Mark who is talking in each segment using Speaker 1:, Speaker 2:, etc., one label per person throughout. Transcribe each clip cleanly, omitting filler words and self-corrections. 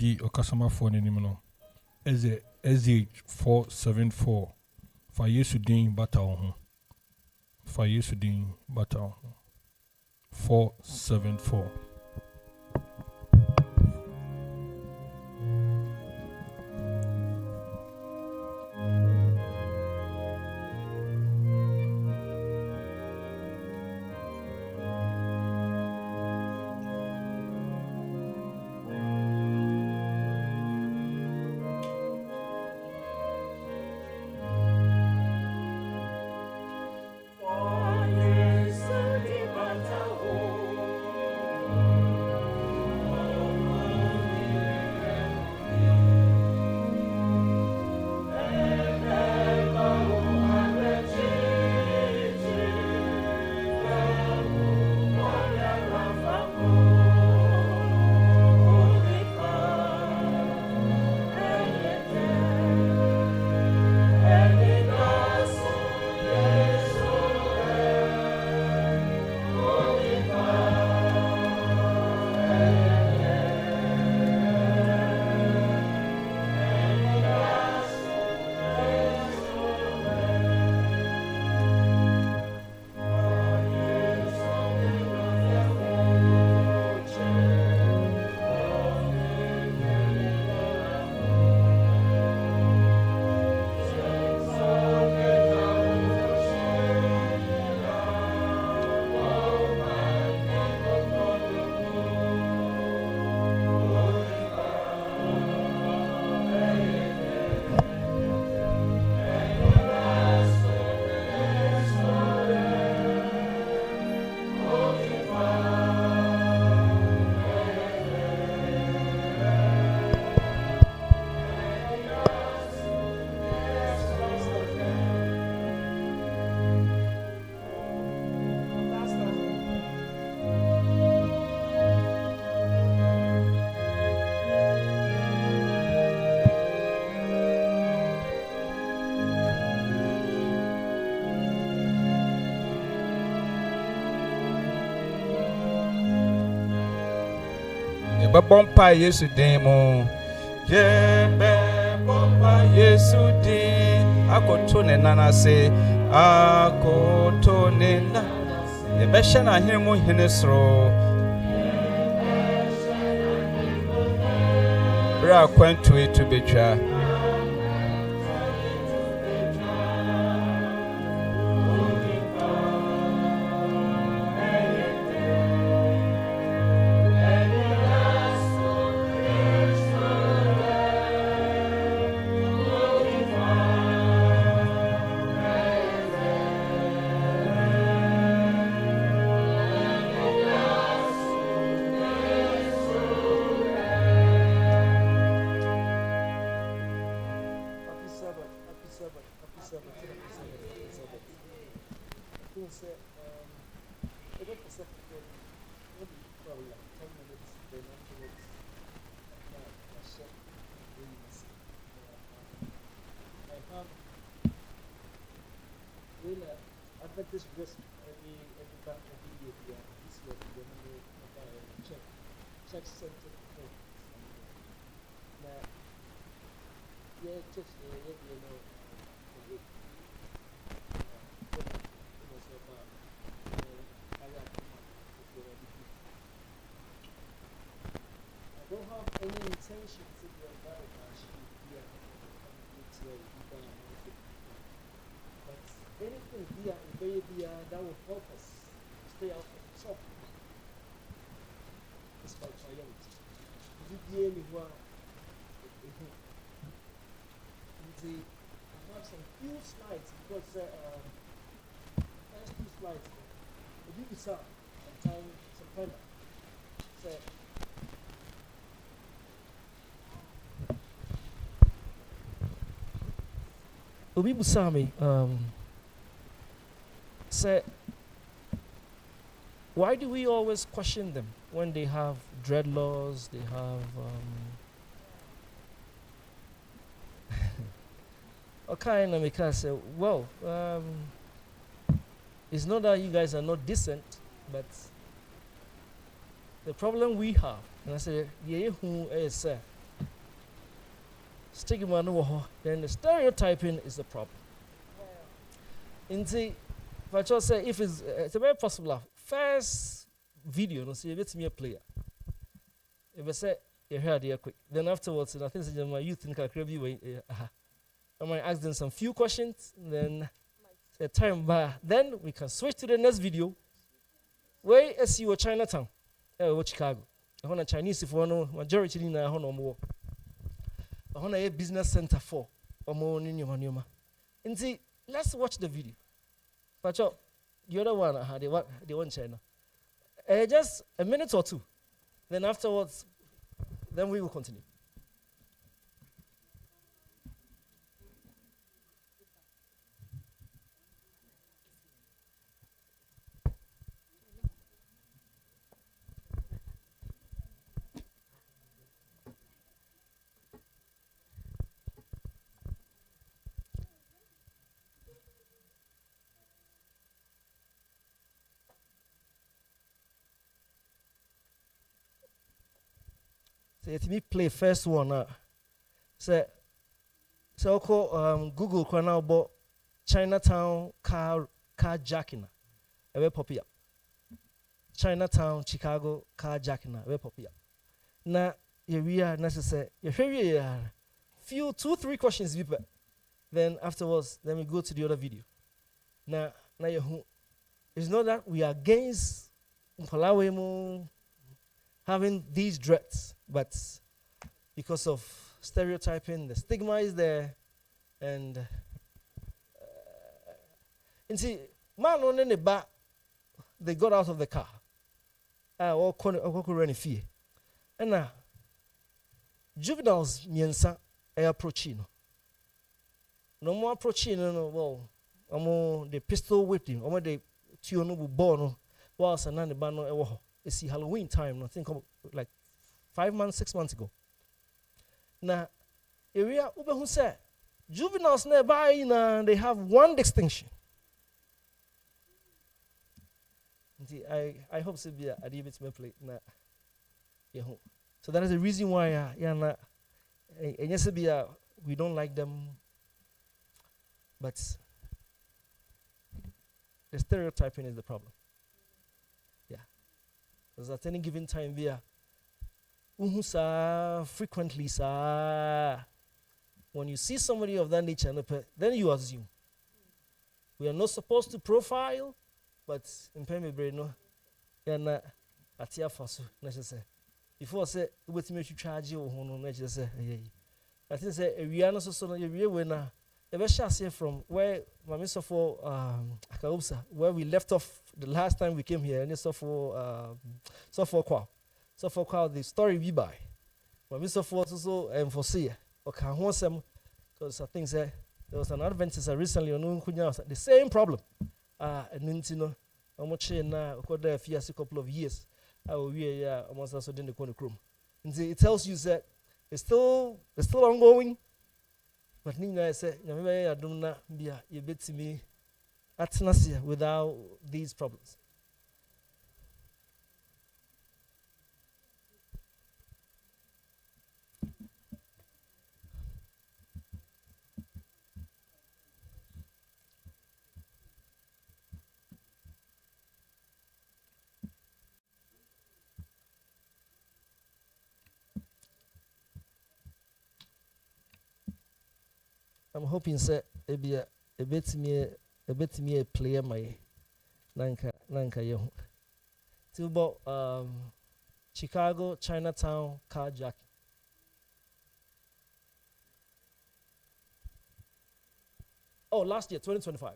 Speaker 1: di okasama for ni no. Eze SH474 for Yesu din bata ho. For Yesu din bata ho. 474.
Speaker 2: Bompa Yesu demo Jembe bompa Yesu di Akotone nana se Akotone na Yebesha na himu hinesro Bra kwentu itu becha
Speaker 3: This risk every year. This year, check center. Now, yeah, just I don't have any intention to be a very much here. But anything here in baby that will help us stay out of trouble is my priority. You give me one. I have some few slides because first two slides. If you decide some time, so Obi Busami said, why do we always question them when they have dreadlocks, they have okay, and I said, well, it's not that you guys are not decent, but the problem we have, and I said, yeah, who is stigma no wɔ hɔ, then the stereotyping is the problem. Nti, if I say if it's a very possible first video, no, see, let's me a player. If I say you heard it quick, then afterwards, and I think my youth think I could be I might ask them some few questions, then say time by, then we can switch to the next video. Where is you Chinatown? Chicago. I want a Chinese if one majority in a honor more. I want a business center for or more in your manuma. And see, let's watch the video. But the other one, they want China. Just a minute or two. Then afterwards, then we will continue. Let me play first one. So Google can now about Chinatown carjacking. A very popular. Chinatown, Chicago carjacking. A very popular. Now we are necessary. Few 2-3 questions. Then afterwards, then we go to the other video. Now it's not that we are against having these dreads, but because of stereotyping, the stigma is there, and see, man on the back, they got out of the car. All running fear, and now juveniles miensa approaching. No more approaching, well, the pistol whipped him, the tune born whilst another banner. It's Halloween time, I think like 5 months, 6 months ago. Now, area who said juveniles nearby, they have one distinction. I hope so be a little bit play na. So that is the reason why we don't like them, but the stereotyping is the problem. Because at any given time, we are frequently, when you see somebody of that nature, then you assume. We are not supposed to profile, but in Pemi Breno, you are not at your first necessary. Before I say, what makes you charge you, necessary. I think we are not so a real winner. The best shall say from where Mr. for where we left off the last time we came here, and so for the story we buy. Mr. for also and for see or can want some because I think there was an Adventist recently on the same problem. And I'm watching now there a couple of years. I will be almost also in the corner room. And it tells you that it's still ongoing. But Nina said, I don't know, you bet to me at Nasia without these problems. I'm hoping that a bit me a player my nanka yo. Till about Chicago, Chinatown carjacking. Oh, last year, 2025.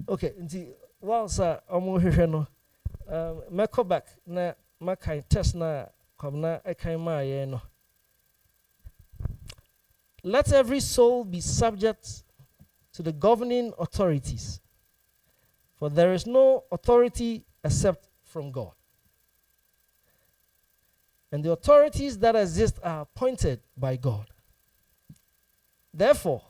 Speaker 3: Okay, whilst I'm here, no, my call back na my kind test na come na I kind my no. Let every soul be subject to the governing authorities, for there is no authority except from God. And the authorities that exist are appointed by God. Therefore,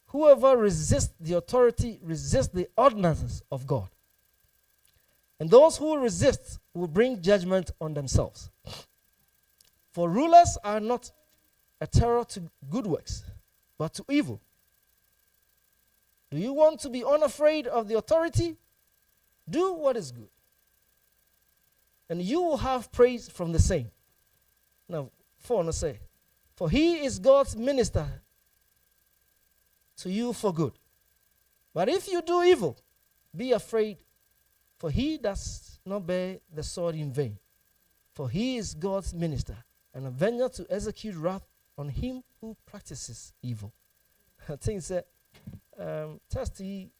Speaker 3: whoever resists the authority resists the ordinances of God. And those who resist will bring judgment on themselves. For rulers are not a terror to good works, but to evil. Do you want to be unafraid of the authority? Do what is good, and you will have praise from the same. Now, say, for he is God's minister to you for good. But if you do evil, be afraid, for he does not bear the sword in vain. For he is God's minister, an avenger to execute wrath on him who practices evil. I think that test he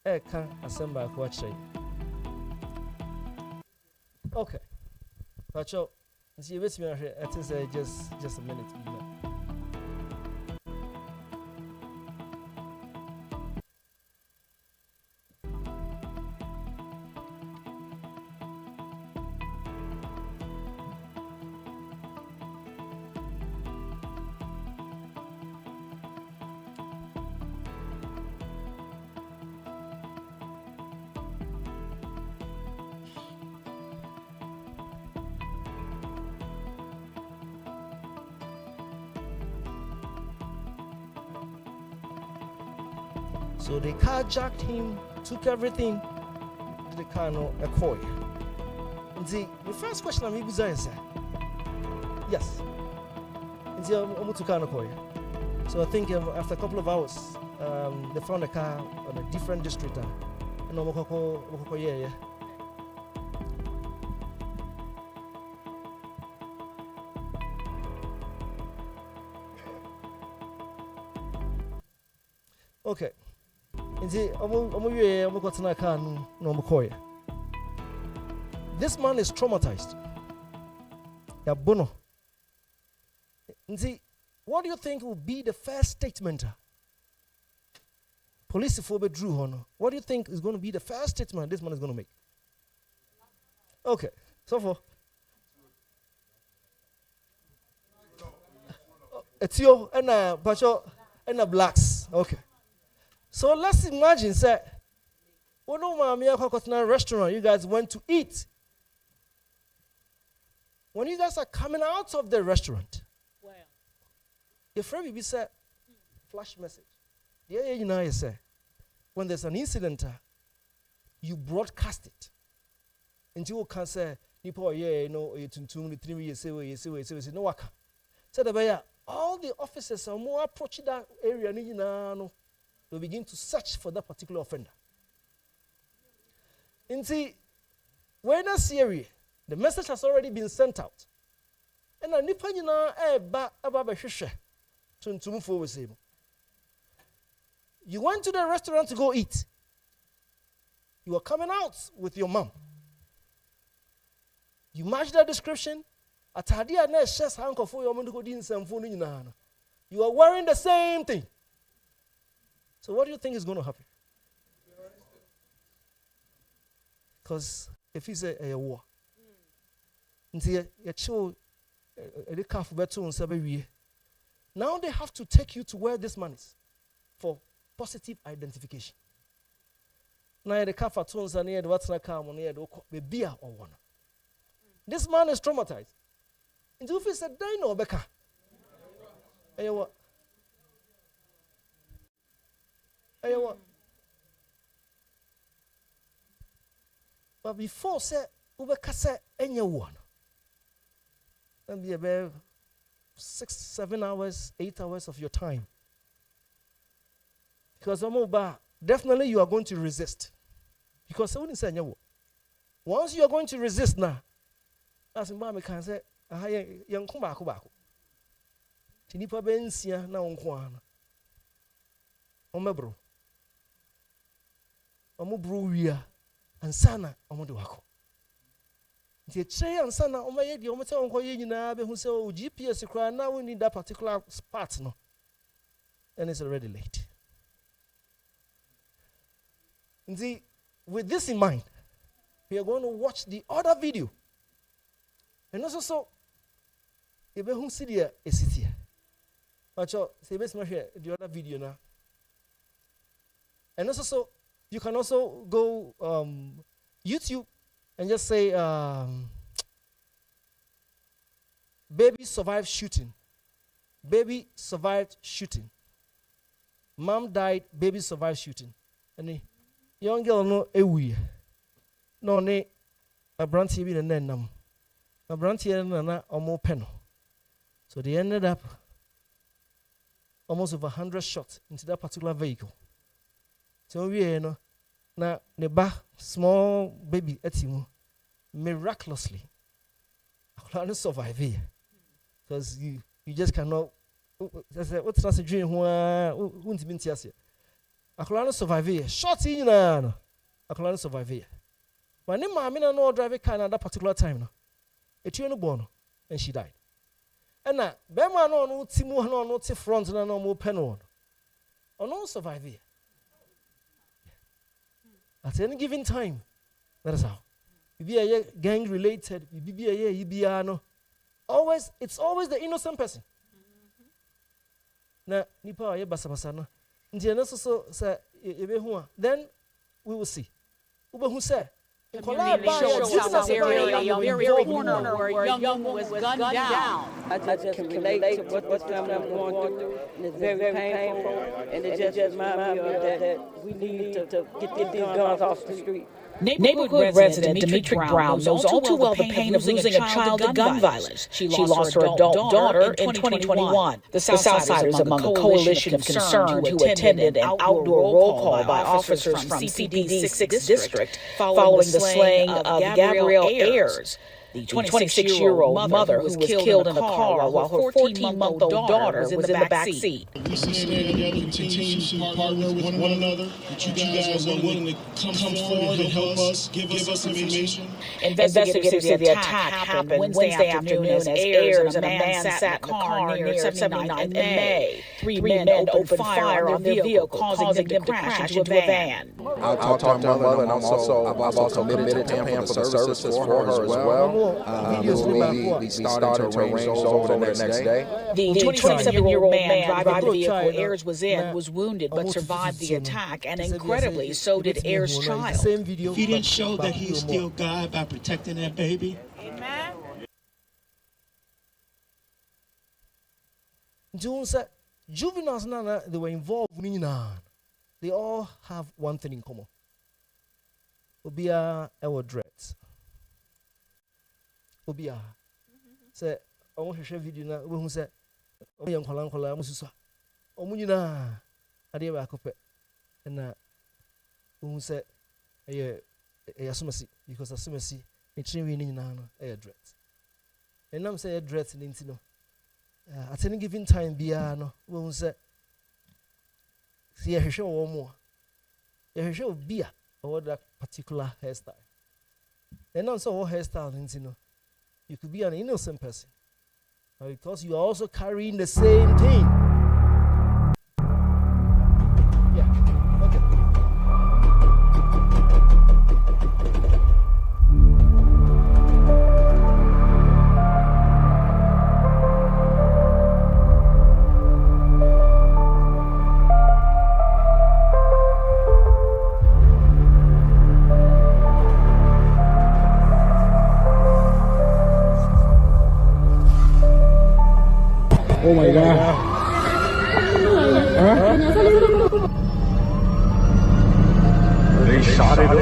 Speaker 3: can assemble what. Okay. But you see, I think just a minute. So they carjacked him, took everything to the car, a coy. And the first question I'm going to is, yes. And the to car, coy. So I think after a couple of hours, they found a car on a different district. And yeah. Okay. This man is traumatized. What do you think will be the first statement? Police drew on. What do you think is going to be the first statement this man is going to make? Okay, so for it's your and a blacks. Okay. So let's imagine, say, restaurant you guys went to eat. When you guys are coming out of the restaurant, your friend will be said, flash message. Yeah, you know, you say, when there's an incident, you broadcast it. And you can say, people, yeah, you know, 3 years, say, no, waka. So all the officers are more approaching that area, they'll begin to search for that particular offender. And see, when that's area, the message has already been sent out. And I nipa you went to the restaurant to go eat. You are coming out with your mom. You match that description. You are wearing the same thing. So what do you think is going to happen? Because if he's a war, now they have to take you to where this man is for positive identification. Now the car tones are near the what's not come on the beer or one. This man is traumatized. And if he said, "They know Becca." But before say Ubeka say anyone, then be about 6, 7 hours, 8 hours of your time. Because definitely you are going to resist. Because I wouldn't say once you are going to resist now, as Mama can say, young Kubaku. Tinipa Bensia na unkwana. Omebro. Omubruya. And sana omodo wako. Nti eche and sana omaye di omete onko ye nyina be hu se o GPS kra na we need that particular spot no. And it's already late. Nti with this in mind, we are going to watch the other video. And also you be who see the city. But say best the other video now. And also, you can also go YouTube and just say baby survived shooting. Baby survived shooting. Mom died, baby survived shooting. And the young girl no ewi. No ne a brand TV and then a brand here and a more pen. So they ended up almost over 100 shots into that particular vehicle. So we na the small baby etimu miraculously I can't survive here because you just cannot. What's not a dream? Won't be here. I can't survive here. Short in I can't survive here. But then my no drive a car at that particular time. A tune born and she died. And now Bema no Timu no front and no more pen on. Or no survive here. At any given time, that is how. You be a gang related, you be a no. Always, it's always the innocent person. Na nipa ye basabasana. Ndiye so say then we will see. Ube who say
Speaker 4: A very corner where a young woman was gunned down.
Speaker 5: I just can relate to what I'm going through, and it's very painful, and it just reminds me of that we need to get these guns off the street.
Speaker 4: Neighborhood resident Demetri Brown knows all too well the pain of losing a child to gun violence. She lost her adult daughter in 2021. The Southsiders among a coalition of concerned who attended an outdoor roll call by officers from CPD's 6th District following the slaying of Gabrielle Ayers, the 26-year-old mother who was killed in a car while her 14-month-old daughter was in the back seat.
Speaker 6: We stand together, continue to partner with one another, that you guys are willing to come forward and help us, give us information.
Speaker 4: Investigators say the attack happened Wednesday afternoon as Ayers and a man sat in a car near 79th and May. Three men opened fire on their vehicle, causing them to crash into a van.
Speaker 7: I talked to my mother, and I've also committed to paying for the services for her as well. We started to arrange those over the next day.
Speaker 4: The 27-year-old man driving the vehicle Ayers was in was wounded but survived the attack, and incredibly, so did Ayers' child.
Speaker 6: He didn't show that he is still God by protecting that baby.
Speaker 4: Amen.
Speaker 3: Juveniles now they were involved in they all have one thing in common. Obia our dreads. Obia. Say, I want to share video now. We say, "Oh, young kola mususa. Omunina, ade ba kope." And we say, asumasi because asumasi the train ni na no dreads. And I'm say dreads in intino. At any given time, biano, we say, see a show or more. A show beer or that particular hairstyle. And also, all hairstyle, you you could be an innocent person, because you are also carrying the same thing. Yeah, okay.
Speaker 1: Oh my God.
Speaker 7: They shot it up.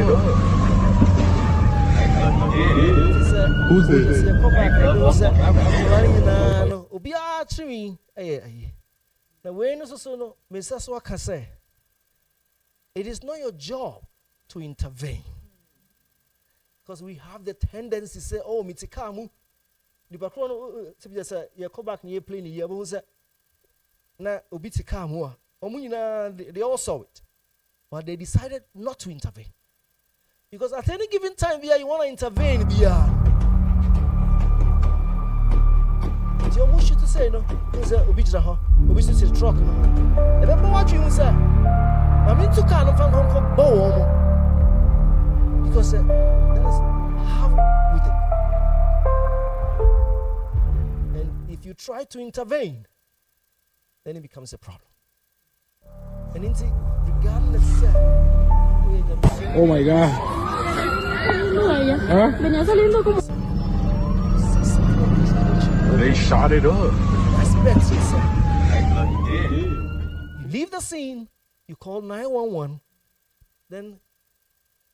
Speaker 1: Who's this?
Speaker 3: It is not your job to intervene, because we have the tendency to say, "Oh, mitikamu." The background, you come back and you play in the year, but na obitika they all saw it, but they decided not to intervene, because at any given time, you want to intervene, you to say no, obijra truck. Remember what you say? I'm into kind of because that is how we think. If you try to intervene, then it becomes a problem. And regardless,
Speaker 6: Oh my God. Huh?
Speaker 7: They shot it up.
Speaker 3: You leave the scene, you call 911, then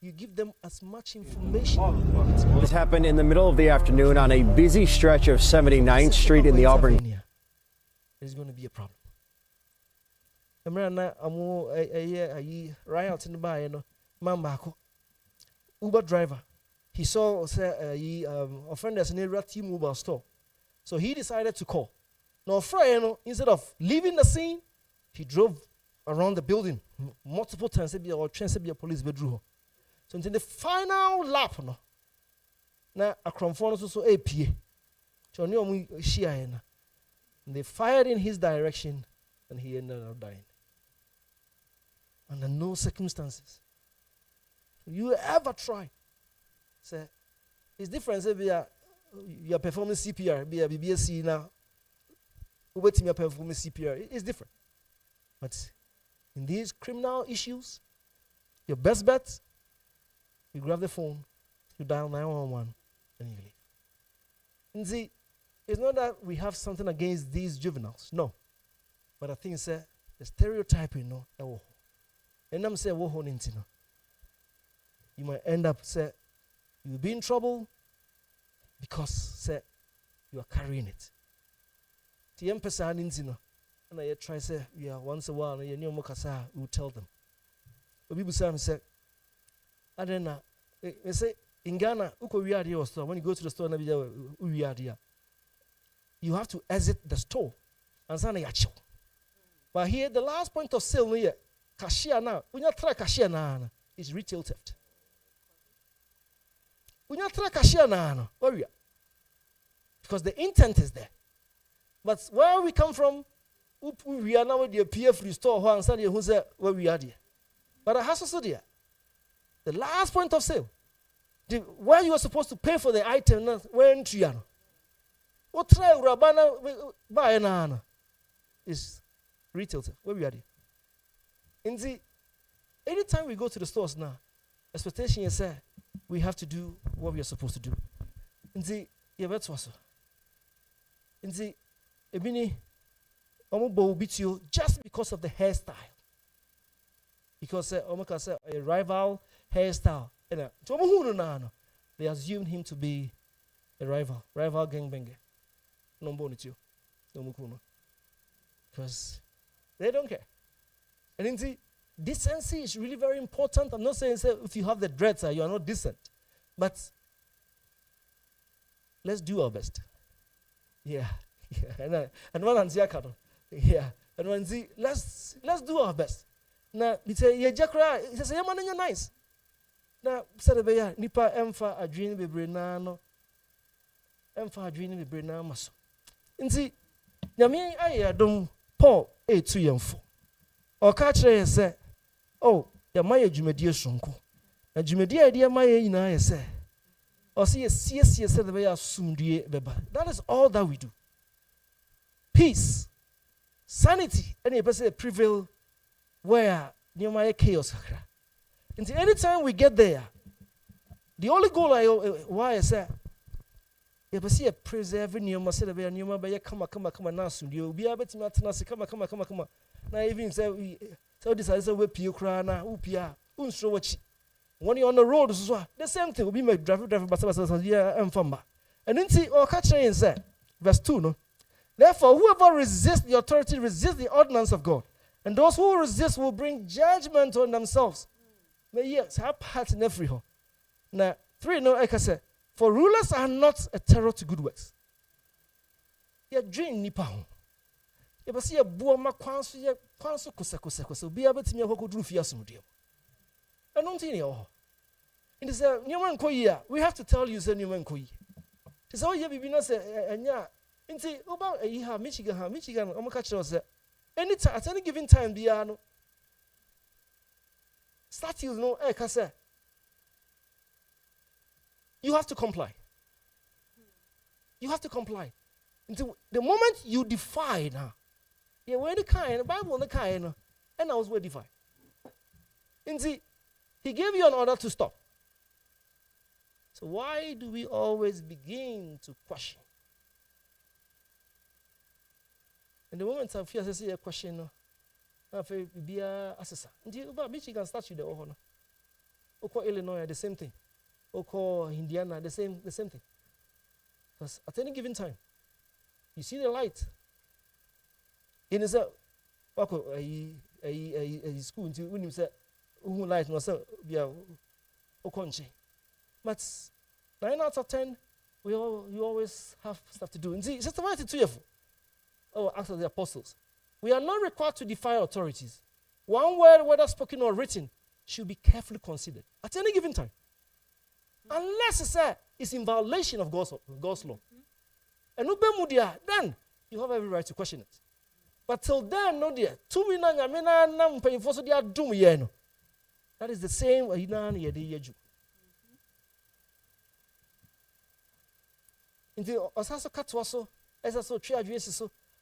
Speaker 3: you give them as much information.
Speaker 8: This happened in the middle of the afternoon on a busy stretch of 79th Street in the Auburn.
Speaker 3: There's going to be a problem. Remember, I'm riot in the bar, Mambako, Uber driver. He saw offenders in a T-Mobile store. So he decided to call. Now, Friday, instead of leaving the scene, he drove around the building multiple times, or a police bedroom. So until the final lap, now a cromphone also APA. They fired in his direction, and he ended up dying. Under no circumstances. You ever try? Say, it's different. Say, you are performing CPR, be a BBSC now. Wait till you performing CPR. It's different. But in these criminal issues, your best bet, you grab the phone, you dial 911, and you leave. And see, it's not that we have something against these juveniles. No. But I think, the stereotyping, and I'm saying, you might end up, you'll be in trouble because, you are carrying it. And I try to say, once a while, we'll tell them. But people say, I don't know. They say, in Ghana, when you go to the store, you have to exit the store. But here, the last point of sale, cashier now, when you try cashier now, it's retail theft. When you try cashier now, because the intent is there. But where we come from, we are now with the PF store, who say where we are there. But I have also there. The last point of sale, where you are supposed to pay for the item, where entry, what try Rabana buy an is retail theft. Where we are there. In the anytime we go to the stores now, expectation is we have to do what we are supposed to do. In the in the ebini omo beat you just because of the hairstyle. Because a rival hairstyle. They assumed him to be a rival gangbanger. No bonito. No mukuno. Because they don't care. And in the decency is really very important. I'm not saying if you have the dreads, you are not decent. But let's do our best. Yeah. And one hands yeah. And one see, let's do our best. Now, we say, yeah, Jackra, he says, yeah, man, you're nice. Now, Saturday, Nipa, Emfa, a dream, be Brenano, Emfa, a dream, be Brenano, Maso. And see, Yami, I don't Paul, 2 young 4. Or catch and say, oh, ya Maya Jumedia Shunko. And Jumedia, dear Maya, you know, I say, or see a CS said the way I assumed beba. That is all that we do. Peace, sanity, and a person prevail where near my chaos. And anytime we get there, the only goal why I say, if I see a preserve near my set of a new mobile, come now soon. You'll be able to matter, come. Now, even say, so this is a whip you cry now, Upia, Unstrowachi. When you're on the road, the same thing will be my driver, but yeah, and from and then see, or catch and say, verse 2, no. Therefore, whoever resists the authority resists the ordinance of God. And those who resist will bring judgment on themselves. May yes, have part in every home. Now, 3, no, like I said, for rulers are not a terror to good works. You're dreaming nipa. You see a booma kwanso kusa. Be able to me who could roof yes, mudio. I don't think you. And it's a new man koya. We have to tell you, say new man koyi. It's all you be not say, and yeah. And say, about a year, Michigan, I'm catch us. Anytime, at any given time, Biano. Statutes, no, you have to comply. You have to comply. Until the moment you defy now, yeah, where the kind, the Bible the kind, and I was where defy. And see, he gave you an order to stop. So why do we always begin to question? And the moment I feel I see a question, I feel be a assessor. But Michigan starts with the Ohana. Oko Illinois, the same thing. Oko Indiana, the same thing. Because at any given time, you see the light. In a school until when you say, "Who light was be a Okonche." But 9 out of 10, you always have stuff to do. And see, it's just about 2 years. Oh, Acts of the Apostles. We are not required to defy authorities. One word, whether spoken or written, should be carefully considered at any given time. Unless it's in violation of God's law. And then you have every right to question it. But till then, no dear. That is the same.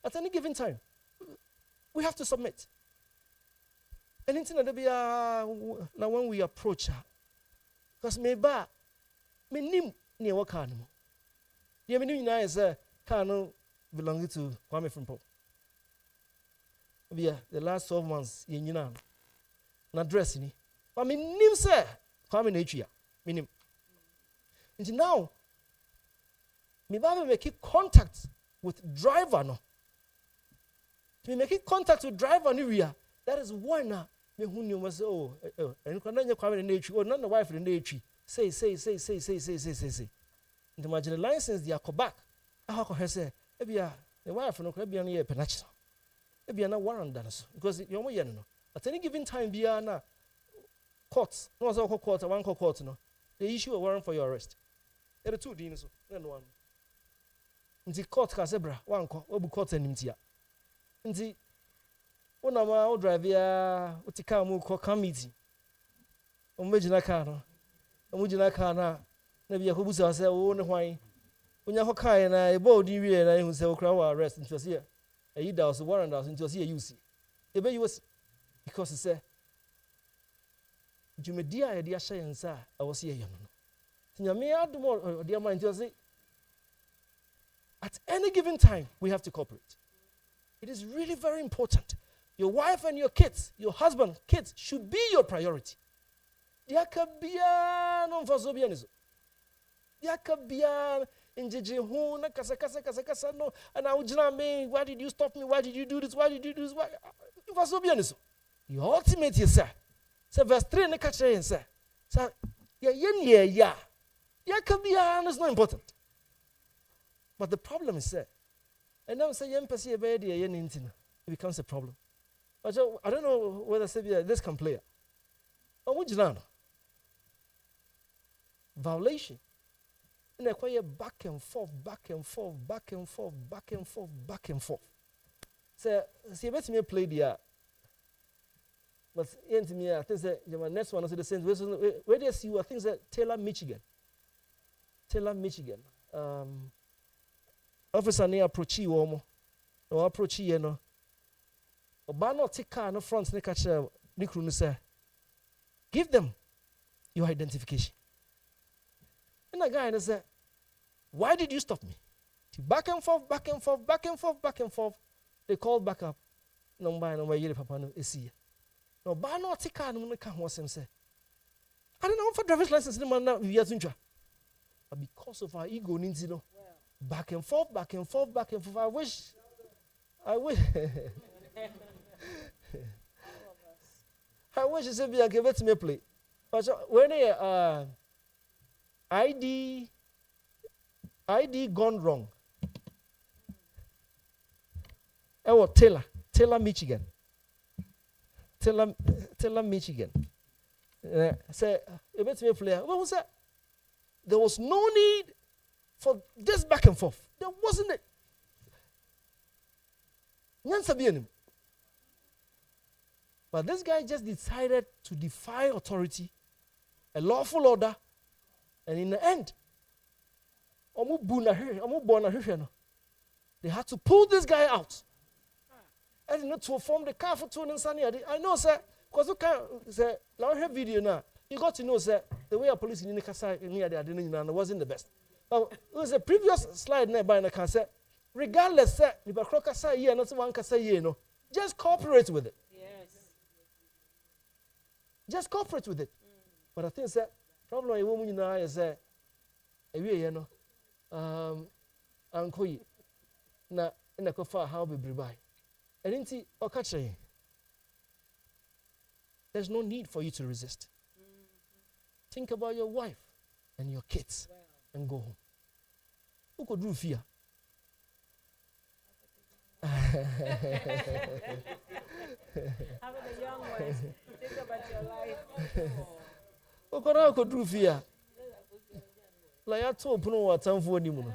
Speaker 3: At any given time, we have to submit. Anything that be now when we approach her, because maybe me nim near what kind of. The meaning is kind belonging to Kwame from Paul. The last 12 months, you know, not dressing. But me nim sir Kwame Natria. Me nim. And now, me Bible make contact with driver no. Me make contact with driver no area. That is why now me who knew was and can you Kwame Natria or not the wife in the Natria. Say. And imagine the license they are come back. I have say, the wife no can be on here penach. Be na warrant that because you know at any given time be na court no also court one court no they issue a warrant for your arrest. There are 2 deans and one. Nti court ka sebra one ko obu court animtia. Nti una ma o drive ya utika mu ko committee. O mejina car no. O mejina car na be ya ko busa say o ne hwan. Onya ho kai na e bo di wie na hu say o kra wa arrest nti say a that was warrant house into see a UC. Ebe you was because he said Jumedia idea science I was here. Me add more dear mind to say at any given time we have to cooperate. It is really very important. Your wife and your kids, your husband, kids should be your priority. There can be no for Sobianism. There can be no, and I would me. Why did you stop me? Why did you do this? Why did you do this? Why? You was so honest. You ultimate sir. So verse 3 and the catch sir. So yeah. Can be is not important. But the problem is sir. And now say it becomes a problem. But I don't know whether this can play. But would you know? Violation. And they acquire back and forth. So, see, let me play the. But into me, I think that the next one is the same. Where do you see? I think that Taylor, Michigan. Officer near approach you, or approach you, no. Or not take car no front, ne catch Nikru say. Give them your identification. And the guy said, "Why did you stop me?" Back and forth. They called back up. No, papa no see. No, but no take car no can was him say. I don't know for driver's license no man now we are but because of our ego needs no. Back and forth. I wish. I wish you said be give it to me play. But when ID gone wrong. Oh, Taylor, Michigan. Taylor, Michigan. Say, a bit me player. What was that? There was no need for this back and forth. There wasn't it. But this guy just decided to defy authority, a lawful order, and in the end, They had to pull this guy out. I did not to form the car for 2 and Sunny. I know, sir, because you can't say, now I have video now. You got to know, sir, the way a police in the Casa near the Adena wasn't the best. But it was a previous slide nearby in the Casa. Regardless, sir, if a crocker say, yeah, not one can say, you know, just cooperate with it.
Speaker 5: Yes.
Speaker 3: Just cooperate with it. But I think, sir, problem a woman now is a you know, Uncle, na in the coffee, how we buy. And then see, or catch you. There's no need for you to resist. Think about your wife and your kids and go home. Who could do fear?
Speaker 5: Having the young ones, think about your life.
Speaker 3: Who could do fear? Like I told you, what time for you?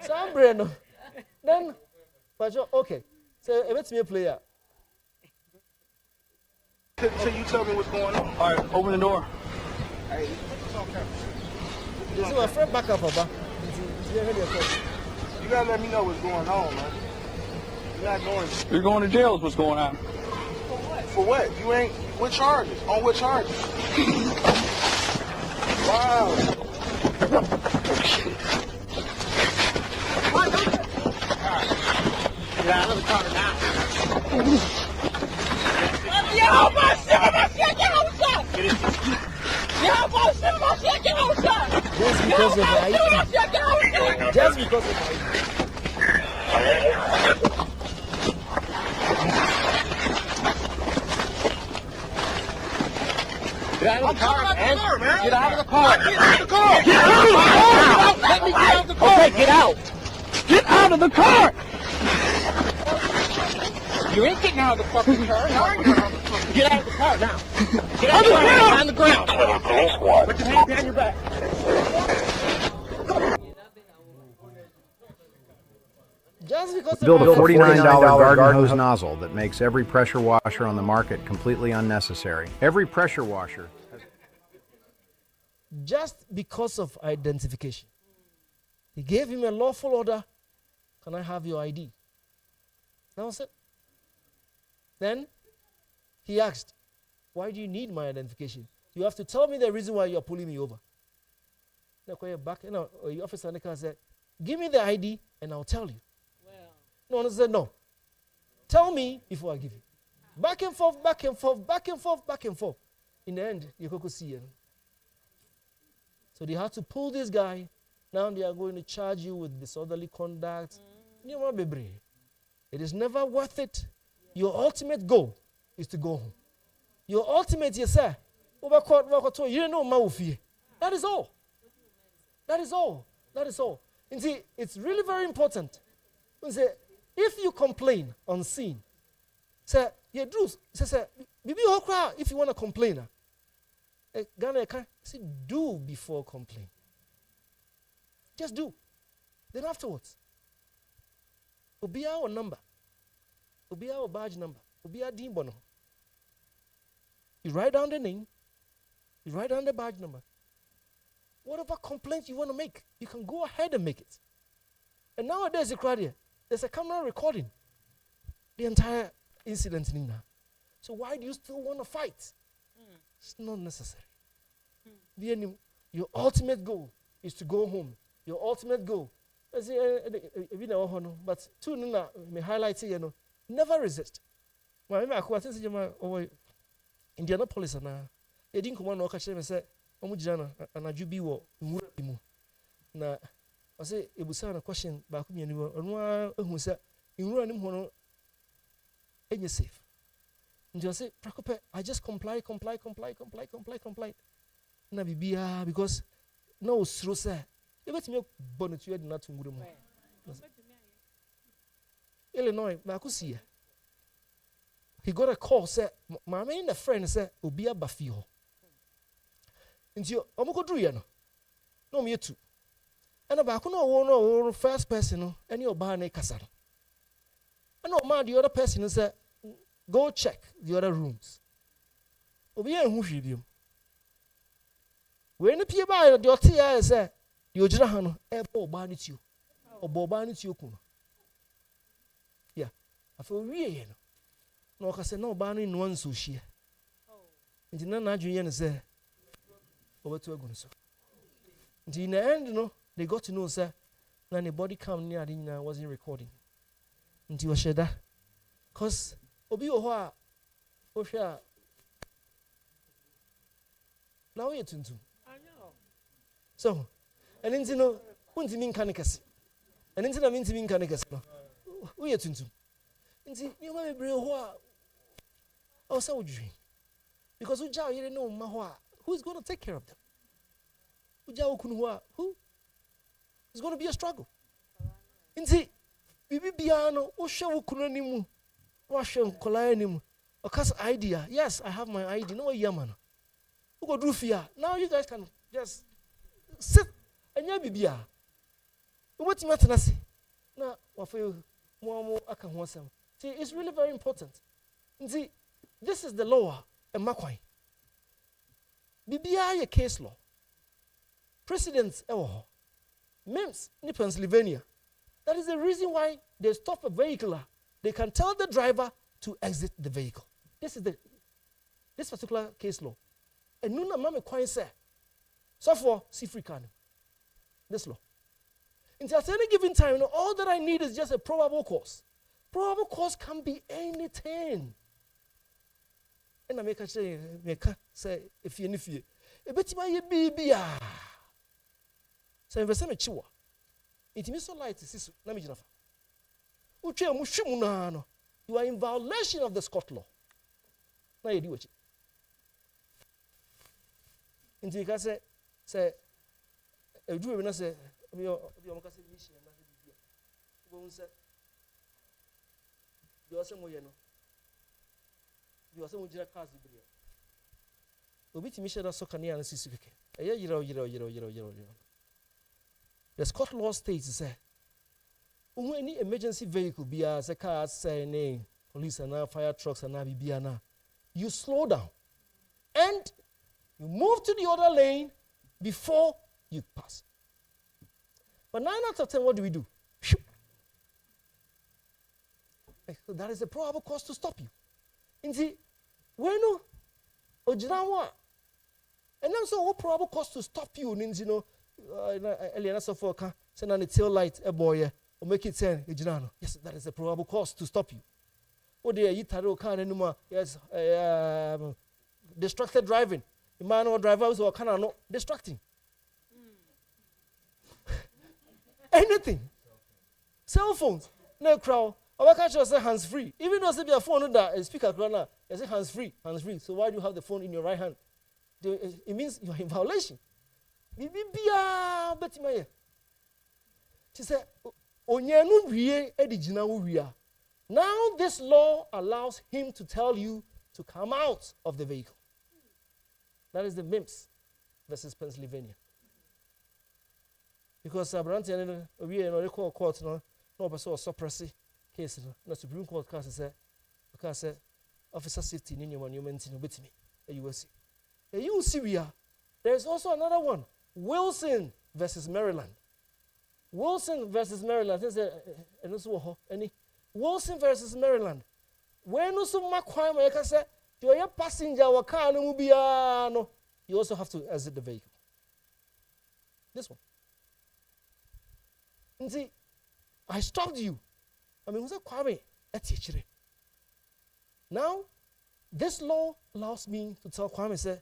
Speaker 3: Some brain. Then, but okay. So, let's be a player.
Speaker 9: So you tell me what's going on. All right, open the door.
Speaker 3: Hey, this is my friend back up, Papa.
Speaker 9: You gotta let me know what's going on, man. You're not going. You're going to jail. Is what's going on? For what? You ain't. What charges? On what charges? Wow. Get out of the car now. Get out my shit! My shit! Get out the car! Get it. Get out my shit! My shit! Get out the car!
Speaker 3: Just because of ID. Just because of ID.
Speaker 9: Get out of the car, man! Get out of the car! Get out of the car! Get out of the car! Let me get out of the car!
Speaker 3: Okay, get out!
Speaker 9: Get out of the car! You ain't getting out of the fucking car. Get out of the car now. Get out of the car. On the ground. Put your hand behind your back.
Speaker 3: Just because
Speaker 8: Build a $49 garden hose nozzle that makes every pressure washer on the market completely unnecessary. Every pressure washer.
Speaker 3: Just because of identification. He gave him a lawful order. Can I have your ID? That was it. Then he asked, why do you need my identification? You have to tell me the reason why you're pulling me over. Now, back, the officer in the car said, give me the ID and I'll tell you. No one said, no. Tell me before I give you. Back and forth, back and forth, back and forth, back and forth. In the end, you could see it. So they had to pull this guy. Now they are going to charge you with disorderly conduct. It is never worth it. Your ultimate goal is to go home. Your ultimate, yes, sir. You don't know Maufi. That is all. That is all. That is all. And see, it's really very important. If you complain on scene, say, you do, say, if you want to complain, Ghana can say, do before complain. Just do. Then afterwards, be our number. Be our badge number. Be our team bono. You write down the name. You write down the badge number. Whatever complaint you want to make, you can go ahead and make it. And nowadays, there's a camera recording the entire incident in now. So why do you still want to fight? It's not necessary. Your ultimate goal is to go home. Your ultimate goal. But two me highlight here, never resist. I think Indianapolis you didn't come on no catch me say omujana and ajubi wo nwura mu. Na I say ebusa na question ba ku mienu onu ehun say nwura nim hono enye safe. And you say Prakope, I just comply. Na bibia because no sro say you bet me bonnet you na tunguru mu. Illinois ba ku see. He got a call, said, my main friend said, Ubia Bafio. And you, Omogo Druyan. No, me too. And about no first person, and your barney castle. And no man, the other person said, go check the other rooms. Ubia who feed you. When the peer by the OTA said, you're Jahano, airport barney you, or Bobanit you. I feel real. No, I say no banning in one sushi. And in an adjutant say, over to a gun. So, in the end, they got to know, sir, when the body cam near the wasn't recording. Until you share that. Because, Obi Oha, Osha. Now you're tuned. I know. So, and then, who is mean canicus? And then, I mean to mean canicus. We are tuned. And see, you may be brave. Oh, so would you? Because you don't know who is going to take care of them. Who is going to be a struggle. And see, Bibi Biano, Osha Kunanimu, Washam Kolanimu, a cast idea. Yes, I have my idea. No, Yaman. Who go do fear? Now you guys can just sit and you be. What's matter? Now, what for you? See, it's really very important. See, this is the law and Makwai. BBI a case law. Precedents, MEMS in Pennsylvania. That is the reason why they stop a vehicle. They can tell the driver to exit the vehicle. This is this particular case law. And Nuna Mame Kwai say, so for see free can. This law. Until at any given time, all that I need is just a probable cause. Probable cause can be anything. And I make say, if you need a bit my baby. So, if I say, Chiwa, it means so light. Let me just you are in violation of the Scott law. Now you do it. Until you can say, do you say, you are some way, you are some cars. Obiti Michel Sokania and Sisiki. The Scott law states say, any emergency vehicle, be as a car, say, police and fire trucks and Biana, you slow down and you move to the other lane before you pass. But 9 out of 10, what do we do? So that is a probable cause to stop you. And see, when you Ojinawa, and then so what probable cause to stop you? Eliana Sofoka, send on the tail light, a boy, or make it say, yes, that is a probable cause to stop you. What do you taro car anymore? Yes, distracted driving. The man or drivers or kind of not distracting. Anything. Cell phones, no crowd. Our culture say hands free. Even though say be a phone that a speaker corner, they say hands free. So why do you have the phone in your right hand? It means you are in violation. She said, now this law allows him to tell you to come out of the vehicle. That is the MIMS versus Pennsylvania. Because we recall court no person suppressing case no Supreme Court case say officer safety in your monument in obey me. You will see. You see we are. There is also another one. Wilson versus Maryland. Wilson versus Maryland. Wilson versus Maryland. When you so much crime, I can say, to your passenger or car, no, you also have to exit the vehicle. This one. And see, I stopped you. I mean, who's a Kwabena? Now, this law allows me to tell Kwabena, say,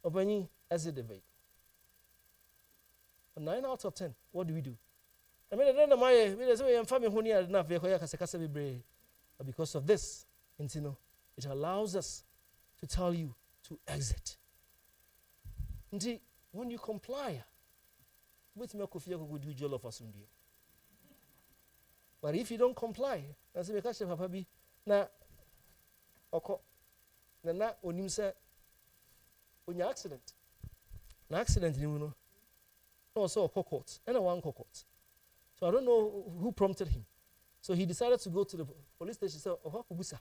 Speaker 3: Obani, exit the vehicle. 9 out of 10, what do we do? I mean, I don't know but because of this, it allows us to tell you to exit. And when you comply, with me, would do all of us. But if you don't comply, I say, because Papa be na oko na onim say onya accident. Na accident ni no. No so court. And one court. So I don't know who prompted him. So he decided to go to the police station. Say, "Oh, kubusa."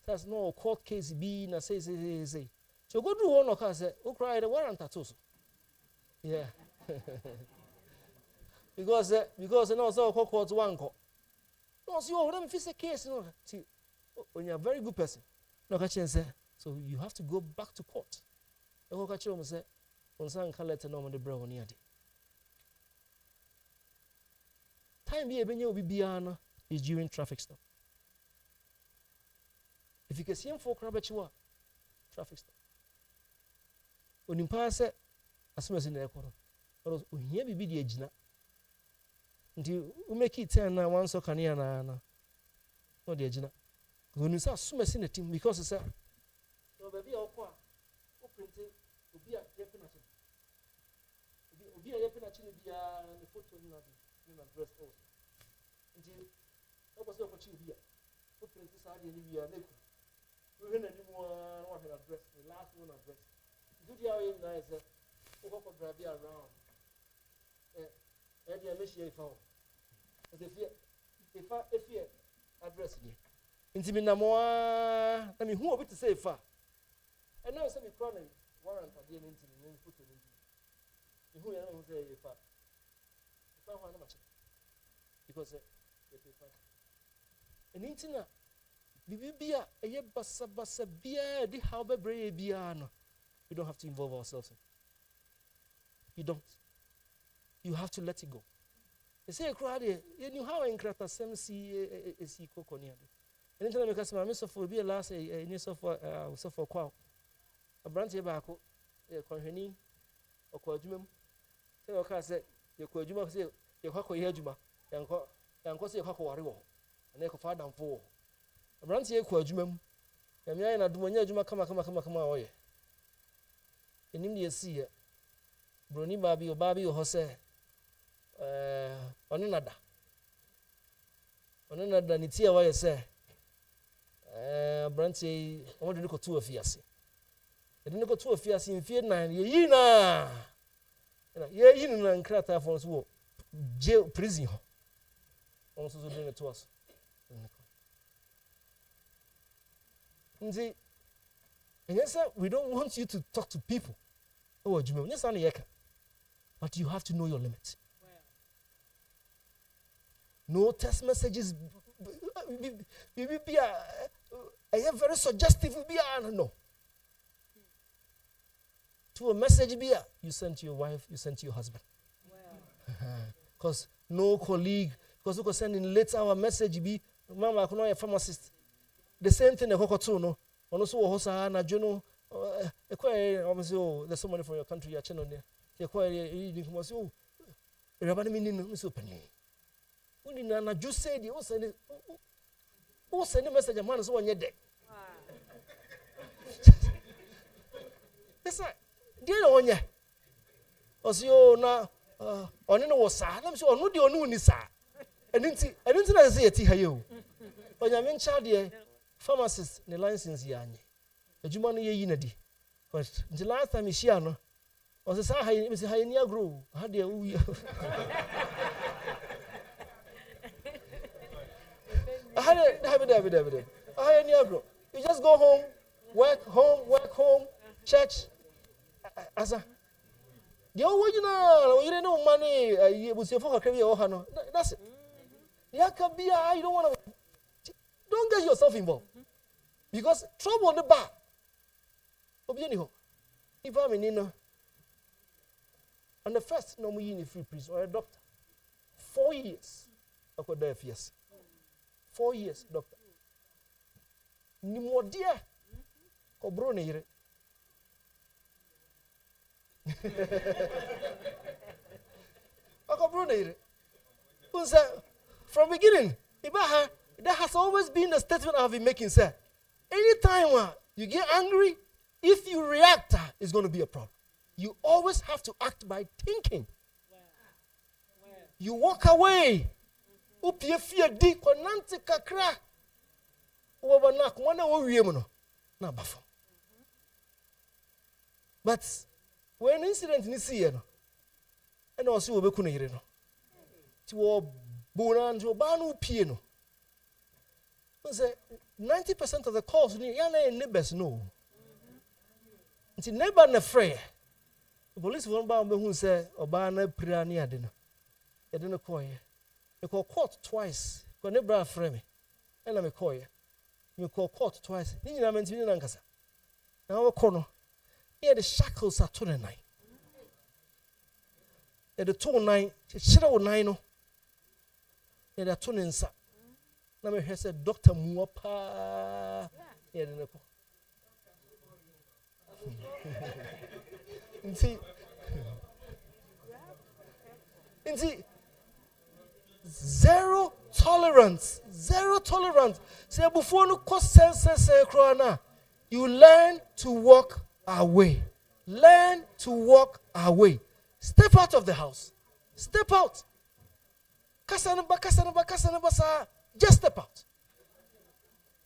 Speaker 3: Says no court case be na say. So go do one of us. Say, "Oh, cry the warrant at also." Yeah. because no so court one court. No, see, oh, let me fix a case. No, see, when you're a very good person, no, say, so you have to go back to court. And what catch say, on some collector no man the bro on time be a biana is during traffic stop. If you can see him for crabachua, traffic stop. When you pass it, as soon as in the airport, or here be the agina. Until we make it 10 one so can you na no the agina. When you say as soon as in the team, because it's a no baby or qua, who printed to be a yepenachin. Be a yepenachin be a photo in a dress also. Until that was not what you be. Who printed Saudi and be a neck. We win any more one address, the last one address. Do the hour nice, who go for grab around. And the mission phone. If you address it. Intimina more, I mean, who are we to say far? And now some chronic warrant at the end and put it in. Who are say far? If I want much. Because an intina. Bibia, a ye basa beer, the how brave biano. We don't have to involve ourselves in. You don't. You have to let it go. They say, crowd, you knew how in Crata Sem see coconia. And then I make my for be a last a news of for qual. A branch of barco, a conhening, or quadrum. Say, okay, say, your quadrum say, your hockey hedgema, and cause your hockey warrior, and they could fire down for. A branch here quadrum, and me and a dumonia juma come away. In India, see Bruni Babi or Babi or Jose. On another Nitia, why I say, Branty, I want to look at 2 of years. I didn't go 2 of years in fear 9 years. Yeah, in and crata for us, jail prison. Also, doing it to us. And yes, sir, we don't want you to talk to people. Oh, Jimmy, yes, only yeka. But you have to know your limits. No text messages. Be a very suggestive. No. To a message, you send to your wife, you send to your husband. Because no colleague, because you can send in late hour message. Mama, I can know a pharmacist. The same thing. No. Also, Hosa na Juno. There's somebody from your country. You're channel there. You're quite reading. Oh, Rabbi meaning is open. When Nana just said, you send a message. A man is 1 year dead. Yes, dear on ya. As you now, on no was sad. I'm sure no, the only is I didn't say it here. You, when I mean, child, pharmacist, the license yanny. A Jumani Yinadi. But the last time is Shiano, was a Saha, Mr. Hyenia Grow. How dear we you just go home, work home, church. Asa. The original, you don't know money, you will say for a career or Hano. That's it. You don't want to. Don't get yourself involved. Because trouble on the bar. If I'm in Nino, and the first no me in a free priest or a doctor, 4 years. I could die, yes. 4 years, doctor. Ni more dear. Cobrone here. From beginning, that has always been the statement I've been making, sir. Anytime you get angry, if you react, it's going to be a problem. You always have to act by thinking. You walk away. But when incident is here, and also we be kunire no, to bonan to banu piano. Say 90% of the calls ni yana neighbors no. Nti neighbor na frɛ. The police won ba me hu say oba na pira ni ade no. Ye de no call ye. They call court twice Because ne bra frame me. And I'm a call you. Me call court twice. You know, I'm in Nankasa. Now, I call no. Here the shackles are 29. The 29, Shiro 9. Here the 29. Now, I said, Dr. Muapa. Here the Nepo. See, zero tolerance. Say before no cost sense crona, you learn to walk away. Step out of the house. Step out. Kasanaba. Just step out.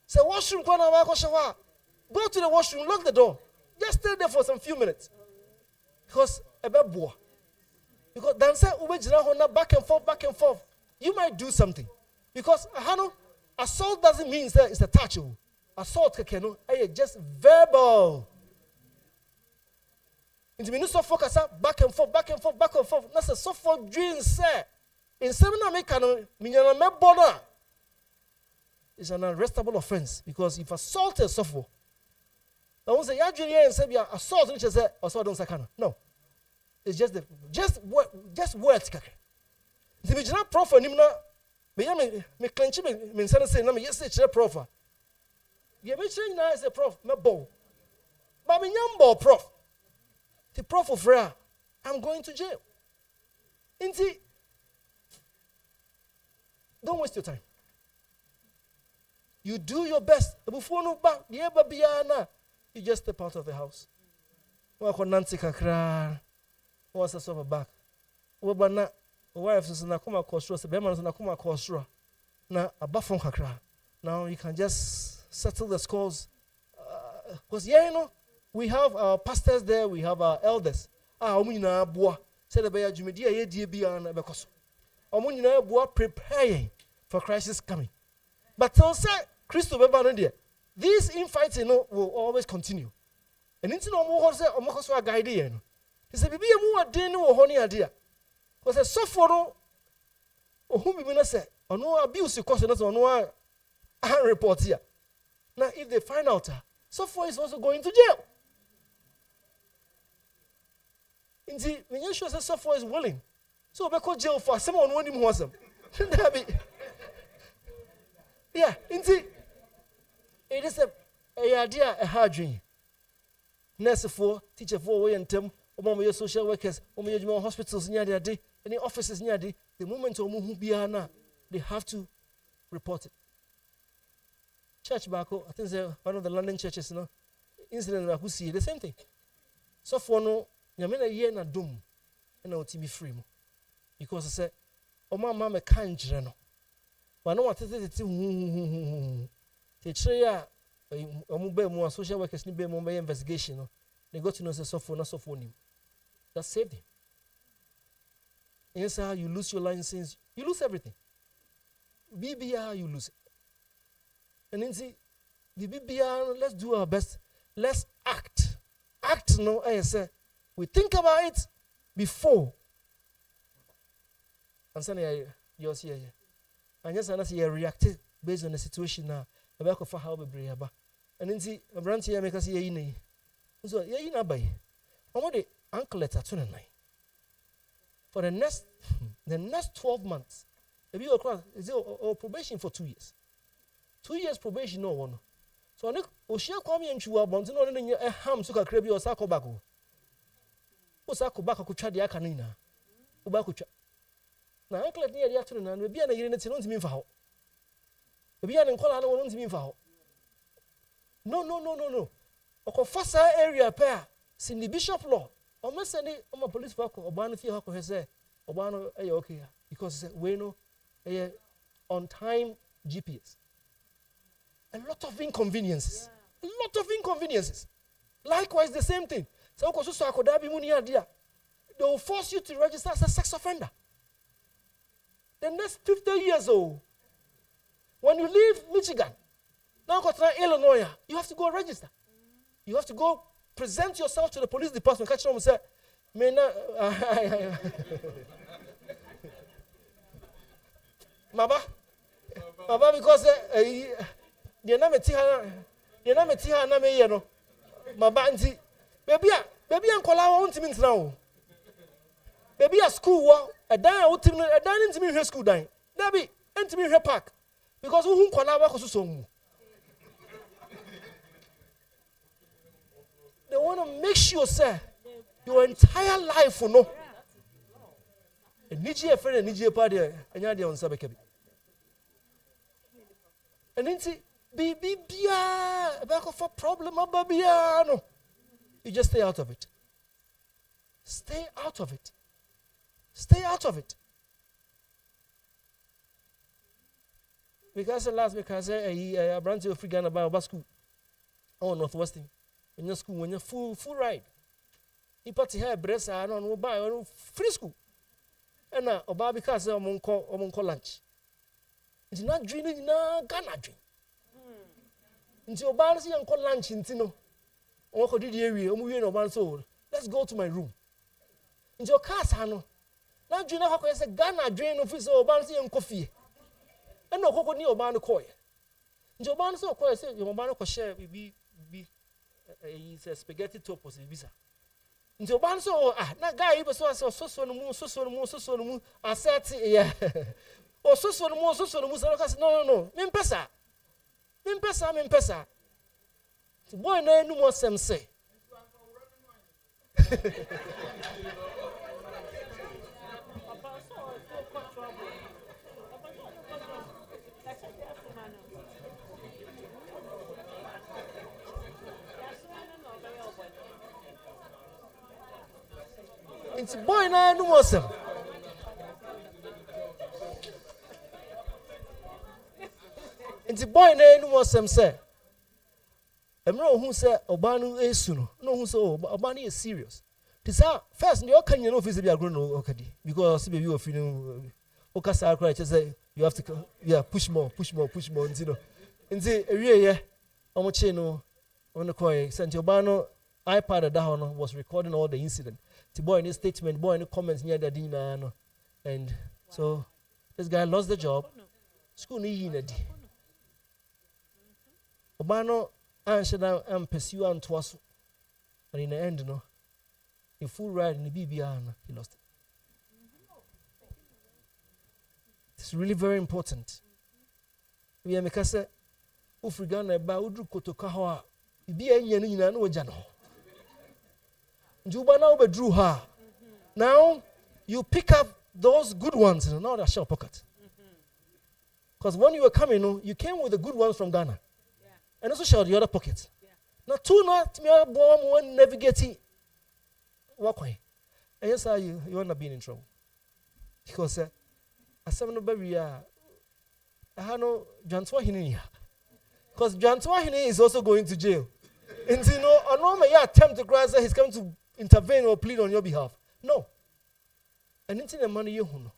Speaker 3: Say washroom corner, go to the washroom, lock the door. Just stay there for some few minutes. Because dancer back and forth. You might do something. Because assault doesn't mean that it's a touch. Assault just verbal. Into me so focus back and forth. That's a so for dreams, sir. In seminar make it's an arrestable offense because if assault is suffer. I won't say and say assault which is assault don't sakana. No. It's just words. The original prof and me clench me say na me yes prof. You me change now as a prof me bow. But me nyambo prof. The prof of rare, I'm going to jail. Inti, don't waste your time. You do your best. Before no back, you just step out of the house. Wako Nancy kakra, what's a sober back. Wabana, wife is na kuma kostra, the beman is na kuma kostra. Na a buffon kakra. Now you can just settle the scores. Because we have our pastors there, we have our elders. Omuna boa. Said the Baya Jumedia, ye dear Biana Becos. Omuna boa preparing for crisis coming. But tell say, Christo Bebandia, these infighting will always continue. And into no more say, Omokoswa guardian. He said, Be a more dinner or honey idea. Because a software or whom we will say, or no abuse you cause us or no report here. Now, if they find out, software is also going to jail. Indeed, when you show that software is willing, so we call jail for someone when him was them. Yeah, indeed, it is a idea a hard dream. Nurse for, teacher for, way and term, your social workers, your hospitals near their day, any offices near the moment of Muhubiana, they have to report it. Church Bako, I think one of the London churches, incident like we see the same thing. So for no. Yamina ye na dum na oti be free mo because I said o mama me kan jire no wa no watete te chire ya omu be mu social workers ni be mu be investigation no they got to know say so nim that saved him. Yes, how you lose your license, you lose everything. BBR you lose it. And then see the BBR, let's do our best, let's act no I say we think about it before. And suddenly you're here. And just another you react based on the situation now. The back of how we bring about. And then see a branch here make us see ye. So ye na buy. I'm the uncle letter 29. For the next 12 months, if you across is or probation for 2 years. 2 years probation no one. So I Oshia come and chew about no a ham suka crabby or sako bago. Osako baka kucha dia kanina. Ubakucha. Na uncle near the afternoon and we be an unit in me for. We be an call on me for. No. Oko fasa area pair, Cindy Bishop law. Or must send it on my police work or ban if you have say, or ban okay, because we know on time GPS. A lot of inconveniences. Likewise, the same thing. So, they will force you to register as a sex offender. The next 50 years old, when you leave Michigan, now go to Illinois, you have to go register. You have to go present yourself to the police department, catch them and say, Maba, Baba because the na meti ha na me ye no maba nti baby ankola wo ntimi ntra wo baby a school wo edan wo timi edan ntimi hwe school dan dabi ntimi hwe park because wo hu nkola wa kososo mu. They want to make sure say your entire life will know. Niji friend and Niji party anya dia on sabekabi. And then see bia back of a problem ababia no. You just stay out of it. Stay out of it. Stay out of it. Because last week I said I brand to free Ghana by school. Oh, Northwestern. When you're school, when you're full ride. You party here, breast, I don't know, buy free school. And now, Oba because I'm on lunch. It's not drinking, no, Ghana drink. Until Oba see on lunch in Tino. Or did the area, let's go to my room. Into your car, Sano. Now, do you know how I say Ghana drain officer Oba see on coffee? And no cocoa near Oba Coy. Into Oba so quiet, say, your Oba share be. It's a spaghetti topos in visa. Into one so na guy was so no I said yeah. Oh so no. Mimpesa. Boy na no more sem say. It's boy na no more sem. It's boy na no more sem say. Emro who say obanu esu no who say obanu is serious. This first the okan you know fit be agro no okadi because be you feeling okasa cry say you have to push more you know. Nti ewie ye omoche no on the coin sent obanu iPad at that was recording all the incident. The boy in his statement, boy in the comments near the dinner, and so this guy lost the job. School ni in a d. Obano answered and pursue and twas, but in the end, no, in full ride in the BBR, he lost it. It's really very important. We are Mikasa, Ufrigana, Baudru Kotokawa, be a yen no jano. Juba now be drew her. Now you pick up those good ones in another shell pocket. Because when you were coming, you came with the good ones from Ghana. Yeah. And also shell the other pocket. Yeah. Now two not me bomb one navigating walkway. And yes, you want to be in trouble. Because I said no baby I had no John Swahini. Because John Swahini is also going to jail. And you know, I know may attempt to cry, he's coming to intervene or plead on your behalf. No. And into the money you know.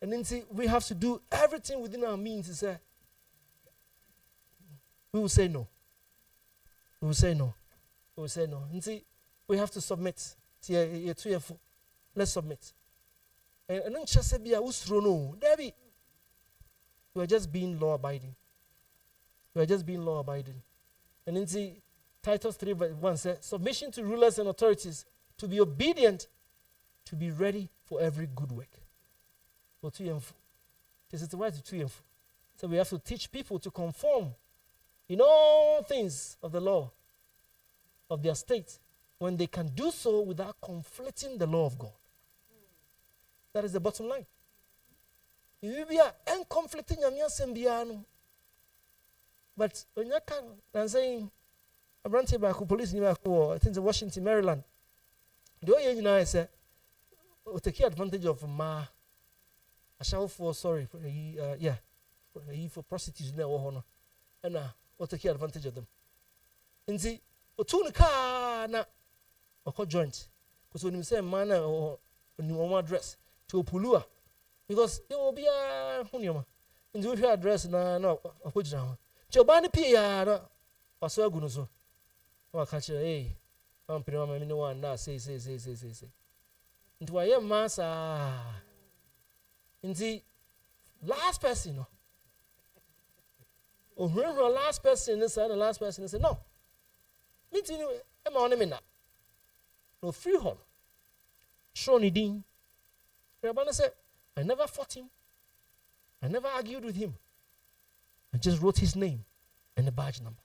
Speaker 3: And then we have to do everything within our means to say, we will say no. We will say no. We will say no. And see, we have to submit. Let's submit. And then just say, no. Debbie, we are just being law abiding. We are just being law abiding. And then see, Titus 3:1 says, submission to rulers and authorities, to be obedient, to be ready for every good work. This is the right to so we have to teach people to conform in all things of the law of their state when they can do so without conflicting the law of God. That is the bottom line. You will be conflicting your but when you can, I'm saying, I ran to back police in I think Washington, Maryland. The way you know, I said, take advantage of ma. I shall for sorry for for prostitutes now or and what take advantage of them. And see, or two car na or joint. Because when you say man or when you want dress to a pulua, because it will be a hunyama. And you have address na no which now. Chobani Pia or so good so. Oh, catch it, I'm pretty no one now say. Into I am massa. In the last person, Oh, the last person is the last person said, no. Me too, I'm on him. No free home. Shoni Dean. Rabana said, I never fought him. I never argued with him. I just wrote his name and the badge number.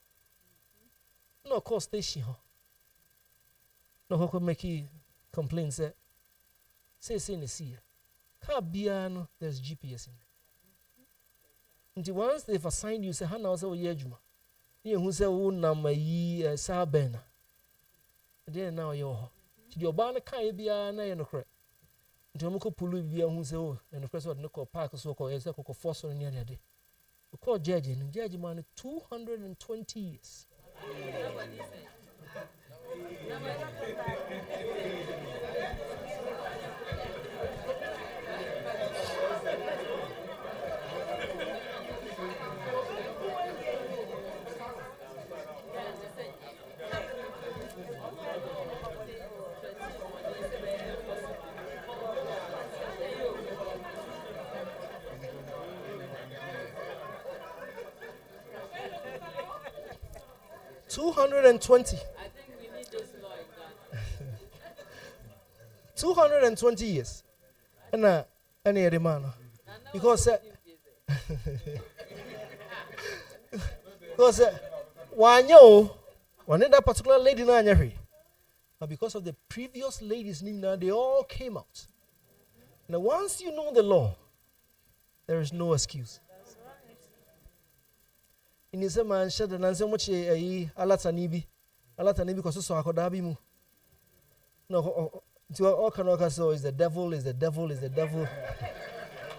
Speaker 3: No, of course, station. No, how could make he complain? Say in the sea. Car biano, there's GPS in there. Until once they've assigned you, say, Hannah was a year juma. You who say, oh, number ye, Sabena. Then now you're. Your banner can't be a no correct. Until Moko Pulu be who say, oh, and the person no call park or so called a cocoa force on the other day. We call judge and judge man 220 years. 220. 220 years. And any man. Because one that particular lady but because of the previous ladies they all came out. Now once you know the law, there is no excuse. In his man shed and answer much a alatanibi because so akodabi mu. No, to all can so is the devil, is the devil, is the devil.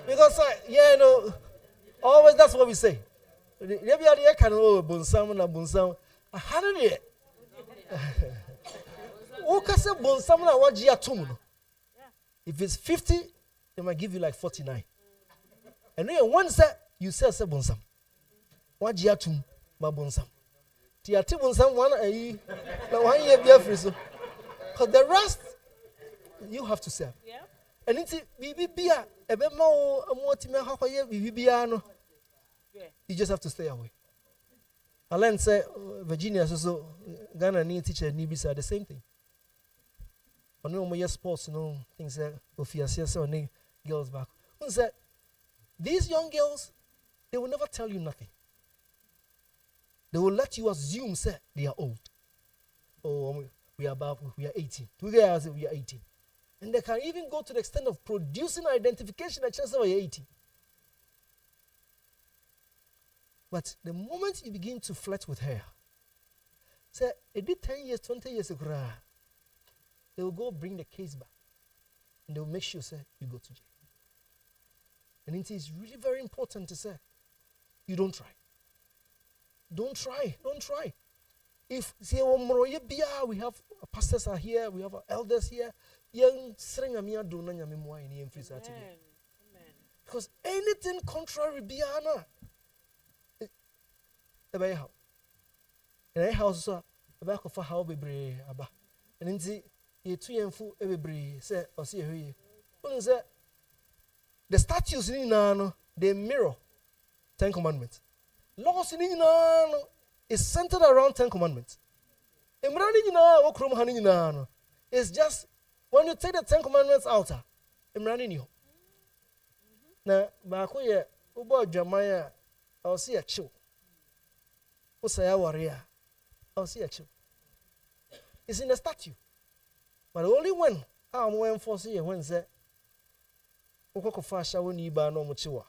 Speaker 3: Because always that's what we say. Maybe I can bunsam na bunsam. 100 years. Okase bunsam na waji atum. If it's 50, they might give you like 49. And then once you say bunsam. Waji atum ma bunsam. Ti ati bunsam one na 1 year be free so. Cuz the rest you have to serve. Yeah. And it's bibia ebe ma o amotime hakoye bibia no. You just have to stay away. Alan say Virginia so Ghana need teacher ni bisa the same thing. On no more sports things that ofiasia say on girls back. One said these young girls they will never tell you nothing. They will let you assume say they are old. Oh, we are 18. 2 years we are 18. And they can even go to the extent of producing identification at chance of 18. But the moment you begin to flirt with her, say, it did 10 years, 20 years ago, they will go bring the case back. And they will make sure, say, you go to jail. And it is really very important to say, you don't try. Don't try. Don't try. If, say, we have pastors are here, we have elders here, because anything contrary, biana. In a house, a back of a how be brave, and in the ye 2 and 4 every brave, say, or see here. The statues in Nano, they mirror 10 commandments. Laws in Nano is centered around 10 commandments. It's just when you take the 10 commandments out, I'm running you. Now, Bakoya, Ubo Jamaya, I'll see a chill. Usaya warrior, I'll see a chill. It's in the statue. But only when I'm when for see when say Ukoko Fasha when you ban no muchiwa.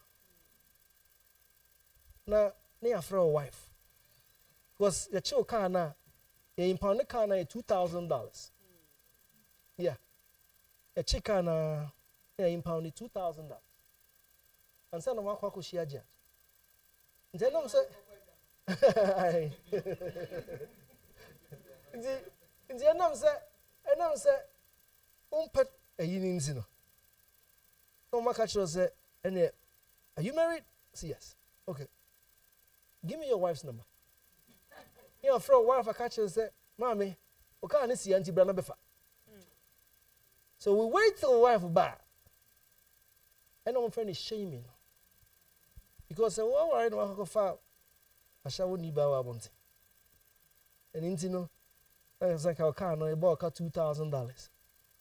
Speaker 3: Now, near for a wife. Because the chill car now, a impound car now $2,000. Yeah. A chicken impounded $2,000. And son of my quack she had. And then I'm saying, and then I'm saying, pet a union zino. No, my catcher said, and are you married? Say yes. Okay. Give me your wife's number. You know, for a wife, a catcher said, Mommy, okay, I see Auntie Brana Befa. So we wait till the wife back. And my friend is shaming. Because I was worried about her file. asha wo ni ba wa bonte and intino as like our car no e bought $2,000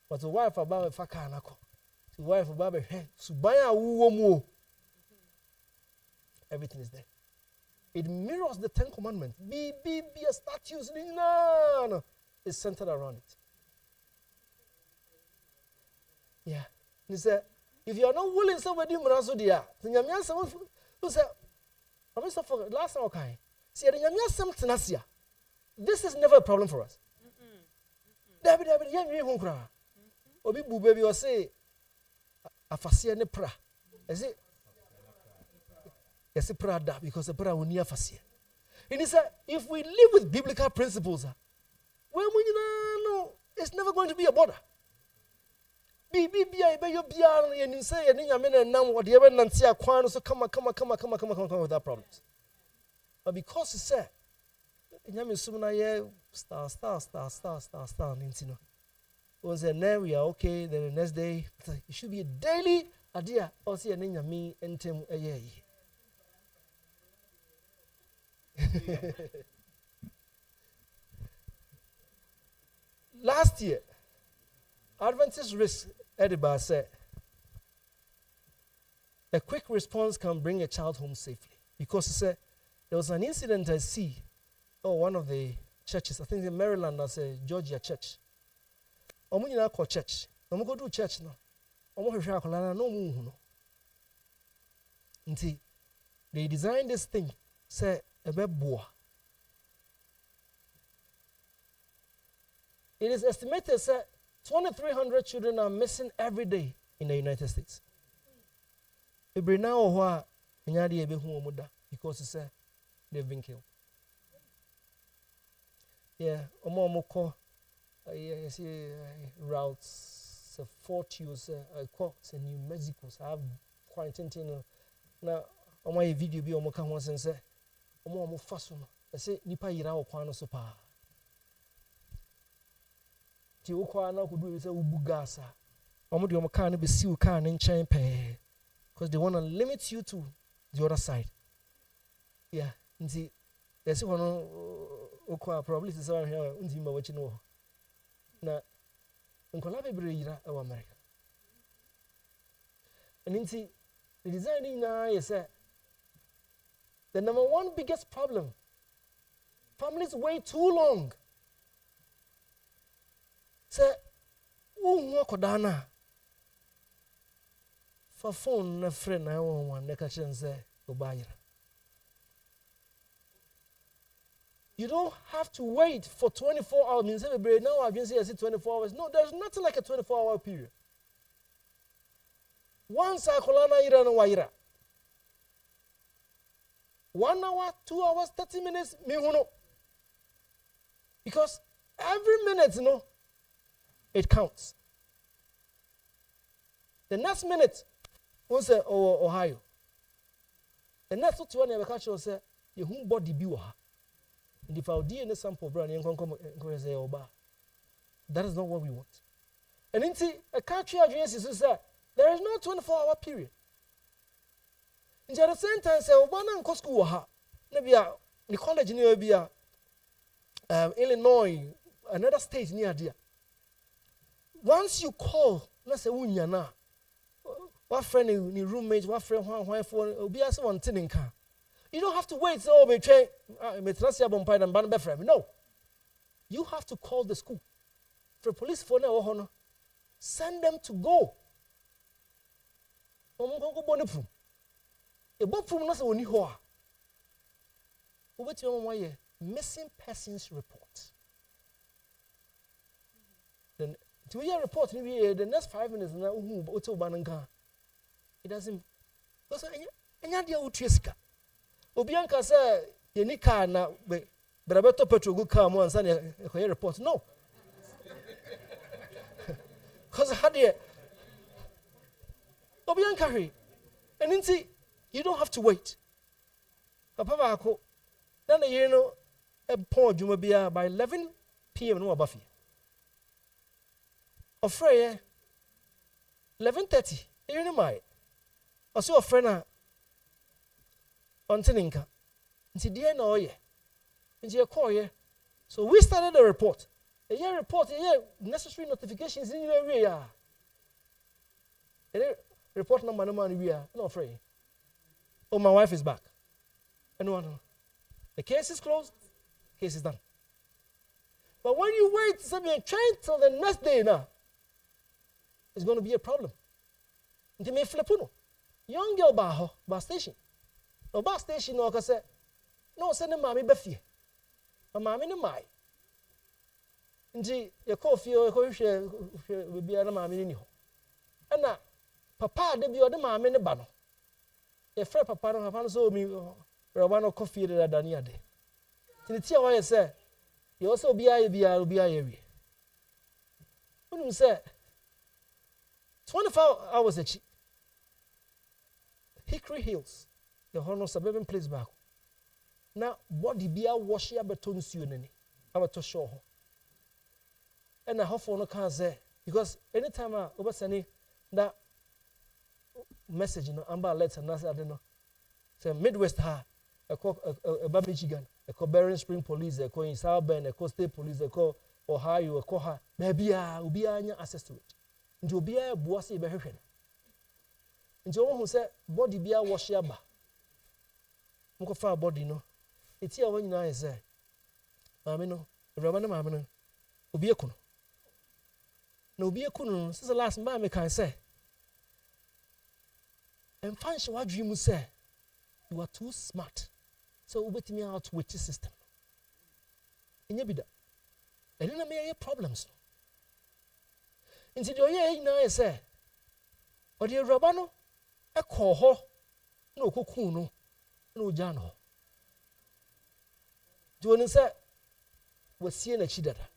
Speaker 3: but the wife about fa car na ko the wife about be subaya wo mu everything is there. It mirrors the 10 commandments. Be a statues. No. It's centered around it. Yeah. He said, if you are not willing somebody to do that, then you have someone who said, I'm just for last time okay. See, this is never a problem for us. David, Obi bu baby was say, afasia ne pra. Is it? Yes, Prada, because the Prada will near Fasia. And he said, if we live with biblical principles, well, no, it's never going to be a border. Be and you say, and then now what the ever Nancy Aquano, so come without problems. But because he said, Yamin Sumana, star, Nintino. Was a now we are okay, then the next day, it should be a daily idea, or see an in me and Tim a year. Last year, Adventist Risk Edibar said, a quick response can bring a child home safely. Because he said, there was an incident I see, one of the churches, I think in Maryland, that's a Georgia church. I'm going to call church. I'm going to do church now. I'm going to no. They designed this thing, say, a boa. It is estimated that 2,300 children are missing every day in the United States. Every now or then, because they've been killed. Yeah, I see routes, 40 I call New Mexico. So I have quarantine now. On my video, be on once and say, "Omo faso no." I say, "Nipa yira okwano so pa." Ti okwana kudu say ubugasa. Omo de omo car no be see car no nchen pe, because they want to limit you to the other side. Yeah, nti they say wono okwa probably say say here unti mba wachi no. Na nkola bebre yira e America. And nti the designing na is the number one biggest problem. Families wait too long. Say, kodana. For phone na friend I want one nekachin say obayira. You don't have to wait for 24 hours. Means now I've been saying 24 hours. No, there's nothing like a 24-hour period. Once I kolana ira no waira. 1 hour, 2 hours, 30 minutes, me huno. Because every minute, it counts. The next minute, we'll say, Ohio. The next 21 years, we'll say, your whole body be waha. And if our DNA sample, brand, you can say, Oba. That is not what we want. And in a country agency says, there is no 24-hour period. And at the same time, say, Obana and Costco waha. Maybe the college near Illinois, another state near there. Once you call, let's say, Unyana, what friend, your roommate, what friend, one phone, be as one thing in car. You don't have to wait, so be trained. No. You have to call the school. For police phone or honor, send them to go. Missing persons report. Then to your report, the next 5 minutes now, it doesn't. Because any idea what Triska. Obianka say Yenika na Brabeto Petro go come and send a report. No. Because how dear Obianka, and then see, you don't have to wait. Papa, then you know, a poor Jumabia by 11 p.m. no Buffy. Afraid 11:30. You know my. I saw a friend on Teninka. Nti deɛ na ɔyɛ. Nti yɛkɔɔyɛ. So we started the report. A year report, a year necessary notifications in the area. Report number no man we are not afraid. Oh, my wife is back. Anyone? The case is closed. Case is done. But when you wait something try till the next day now, it's going to be a problem. Nti me flip no. Young girl bar station. No bar station no ka say no send mommy be fie. Mommy no mai. Nti ye call fie ye call hwe bia na mommy ni ho. Na papa de bi o de mommy ne ba no. Ye frɛ papa no so mi roba no coffee de da ni ade. Nti tia wa ye say ye also bia ye wi. Unum say 24 hours a chi. Hickory Hills, the Honor suburban place back. Now, body be a wash ya beton sunny. I was to show her. And I hope for no can say because anytime I over sending that message, Amber letter, and I don't know. Say Midwest ha, a Michigan, a call Bering Spring Police, a call in South Bend, a call State Police, a call Ohio, a call her. Maybe I will be access to it. And you'll be a bossy behavior. Nti wo hu se body bia wash ya ba mko fa body no eti a wanyina ye se maame no ewraba na maame no obi ekunu na obi ekunu since the last man me kan say and fancy what dream say you are too smart so ubetimi out with the system enya bida eni na me problems nti do ye nyina ye say odi ewraba no e call ho na okokun no na ogya no do ni say wasie na chi dada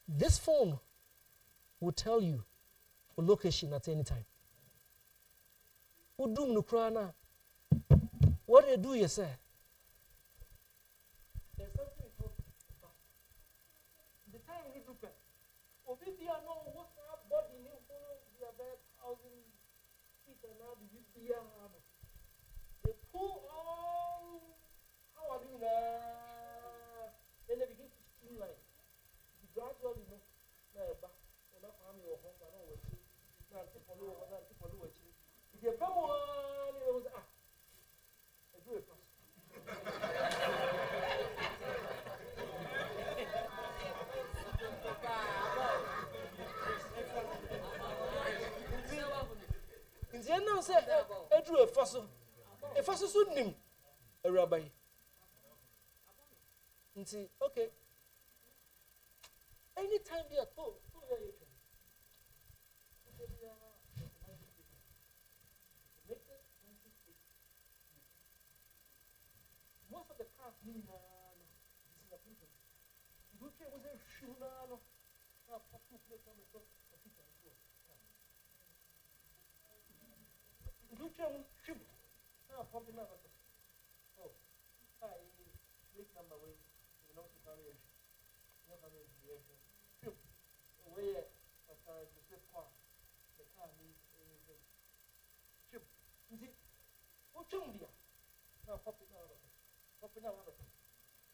Speaker 3: this phone will tell you a location at any time udum no kra na what they do you say there's something called the time we do obi bia no what body new follow the about 1,000 feet and now the bia they pull all how are you now then they begin to streamline gradually back na family or home na we na follow if you come on it was I do it first Nti na say edru efaso so nim awrabai nti okay anytime we are told most of the cars this is a people you can't was a shoe no pop to play come and you can shoot pumping up oh plate number way you know to carry shoot away the car needs shoot what chumbia now popping out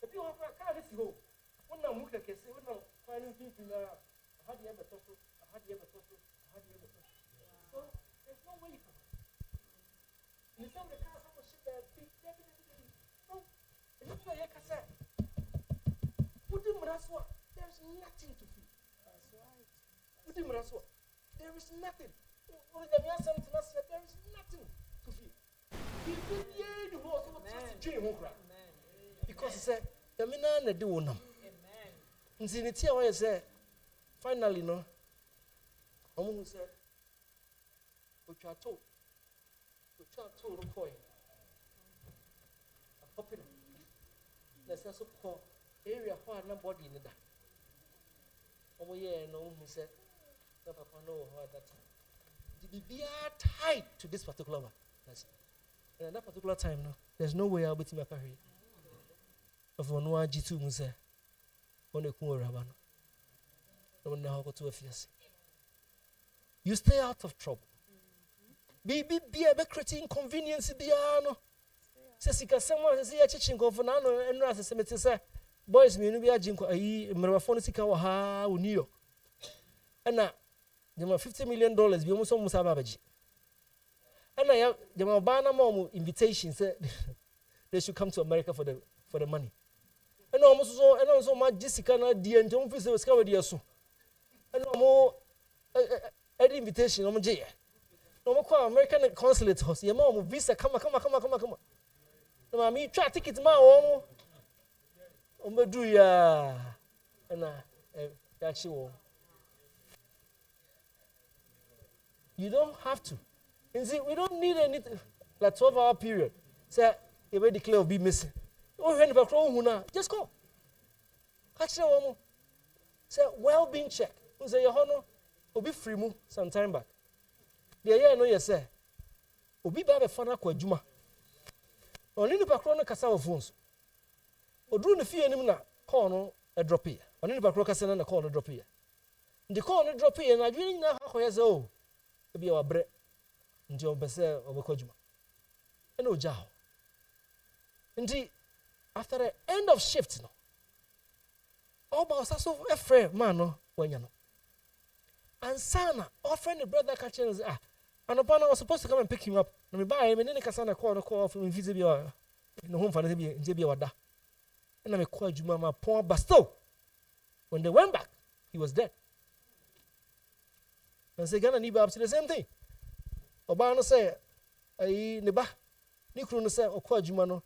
Speaker 3: if you have a car this go one now look like say one now finding people how do you ever talk so there's no way you can you some of the cars have a shit that big definitely no and you know you can say there's nothing to feel that's right there is nothing there is nothing to feel the whole because he said the mina na do nam nti why say finally no omo say ochato coin a popular let's also call area where nobody in that omo ye no who say that papa no that the be tied to this particular one that's and at that particular time no there's no way I'll be to my career of one G2 mu say on a cool rabano no now go to a fiancé you stay out of trouble be creating inconvenience biano. Says he can someone say a chicken go for nano and rather say boys me no be ajinko ayi meraphone sika wa ha New York. And now there were $50 million be almost ababaji. And now there were banana invitations they should come to America for the money. And also much Jessica na di and don't feel was covered so. And no more invitation no more no more American consulate house. Your mom visa come. No me try ticket ma do ya and actually you don't have to. And see, we don't need any like 12-hour period. Say you will declare will be missing. Just go. Catch the woman. Say well-being check. You say your honor will be free move some time back. The year no you say. Will be bad fana kwa juma. Only the background kasa of phones. Odru ne fie nim na call no a drop here. Only the background kasa na call no drop here. The call no drop here na adwini na ha say oh. Be our bread. Nti on pese obekọ juma. E no ja. Nti after the end of shift no. All about so a friend man no wanya no. And sana offering the brother catching us and upon I was supposed to come and pick him up. Na me buy him and then kasana call from invisible no home for be wada. And me call juma ma pon basto. When they went back, he was dead. And say Ghana need to the same thing. Obama say ayi ne ba ni kru no say okwa adwuma no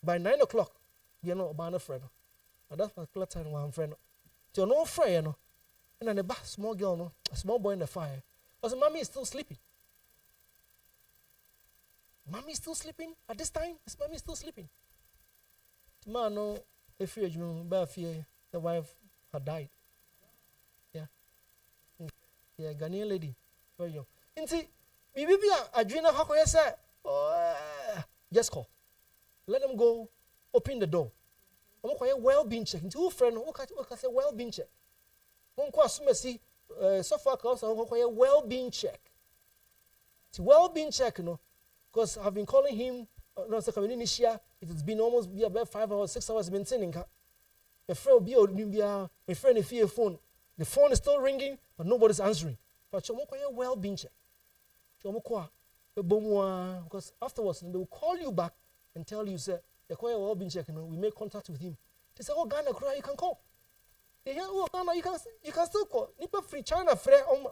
Speaker 3: by 9 o'clock you know Obama friend no at that particular time one friend no to no friend no and ne ba small girl no a small boy in the fire was mommy is still sleeping at this time is mommy still sleeping man no if you ba fear the wife had died. Yeah, Ghanaian lady. Very young. Inti, bibi adwina hakoye say, just call. Let them go. Open the door. Omo koye well-being check. Inti who friend who can say well-being check. Won ko asumasi so far ka also koye well-being check. It's well-being check no, because I've been calling him. No, say community share. It has been almost about 5 hours, 6 hours maintaining ka. My friend be my friend if your phone. The phone is still ringing, but nobody's answering. But Chomoko well-being check. Because afterwards they will call you back and tell you, say, you're well-being check. We make contact with him. They say, oh Ghana, you can call. They hear, oh Ghana, you can still call. Nipa free China free. I'm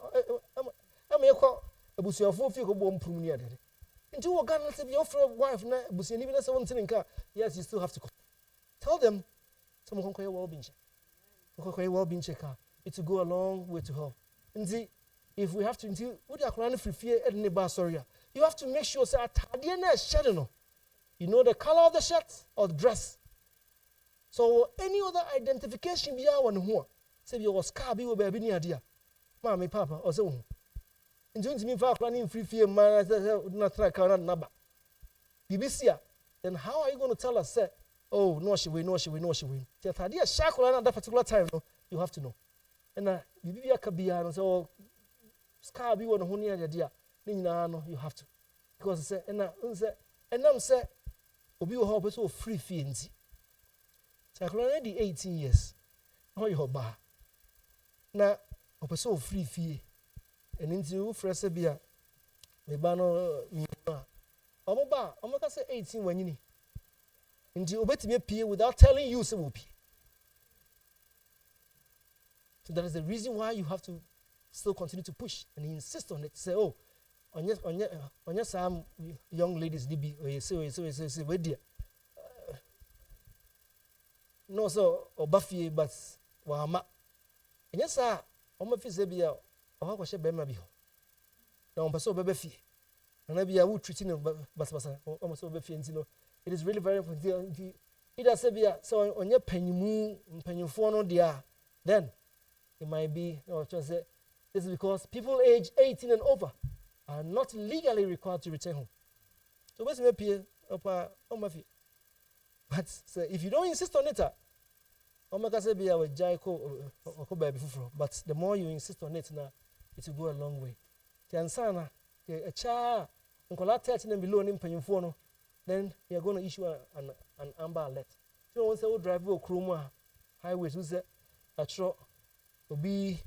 Speaker 3: call. Abusi afo fi ko bom prum ni adede. Nti wo Ghana say your wife na abusi ni bi na say won tin nka. Yes, you still have to call. Tell them someone can call well-being check. Call well-being check. It will go a long way to help. And see, if we have to, what you are free fear at neighbor sorry, you have to make sure that you know the color of the shirt or the dress. So any other identification be our one who say you was car be baby near dear, mommy, papa, or so. And don't mean for running free fear man not try current number. BBC, then how are you going to tell us, say, oh no she will. Just idea shackle at that particular time, no, you have to know. And bibi akabia no so scar bi won ho ne agade ni nyina no you have to because say enam say obi wo ho person free fee nti sakro na 18 years how you ba na o person free fee eninti wo frese bia me ba no mi ba omo ka say 18 wanyini nti obetime pie without telling you say wo pie. So that is the reason why you have to still continue to push and insist on it. Say, oh, on your some young ladies, DB, say, wait dear. No, so, or Buffy, but Wama. And yes, sir, on my face, be a how shall Bema be. Now, I'm so baby fee. And maybe I would treat him, but almost over fee. It is really very important. It has said, so on your penny phone, dear, then. It might be, this is because people age 18 and over are not legally required to return home. So what's my but if you don't insist on it, but the more you insist on it now, it will go a long way. Tiansana, a child, and collect 13 and below him paying for no, then you're going to issue an amber alert. So once I will drive over Chroma highways, who's that? A truck will be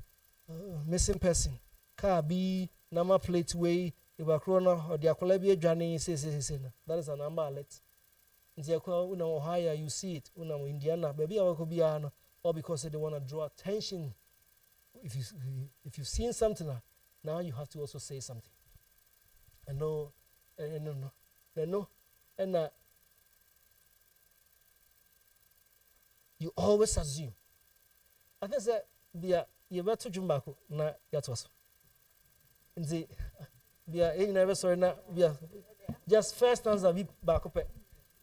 Speaker 3: missing person, car be number plate way, if a corona or the Akolabia Johnny says, that is an amber alert. In the Ohio, you see it, Indiana, maybe I could be or because they want to draw attention. If you've seen something, now you have to also say something. No, and you always assume. I think that you better jump back na yatos. Nti bia e never sorry na bia just first stanza be back up.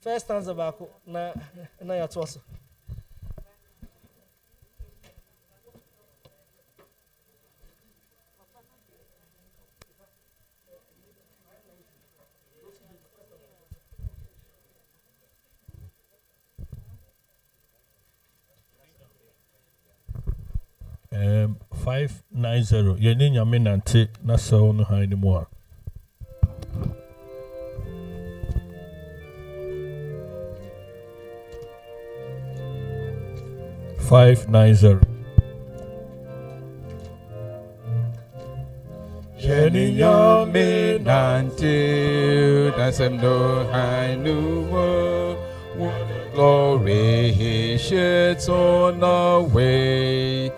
Speaker 3: First stanza back na yatos.
Speaker 1: 590. Yeni nyame nante na sawo no han ni mu a.
Speaker 2: Yeni nyame nante na sawo no han ni mu. Glory he sheds on our way.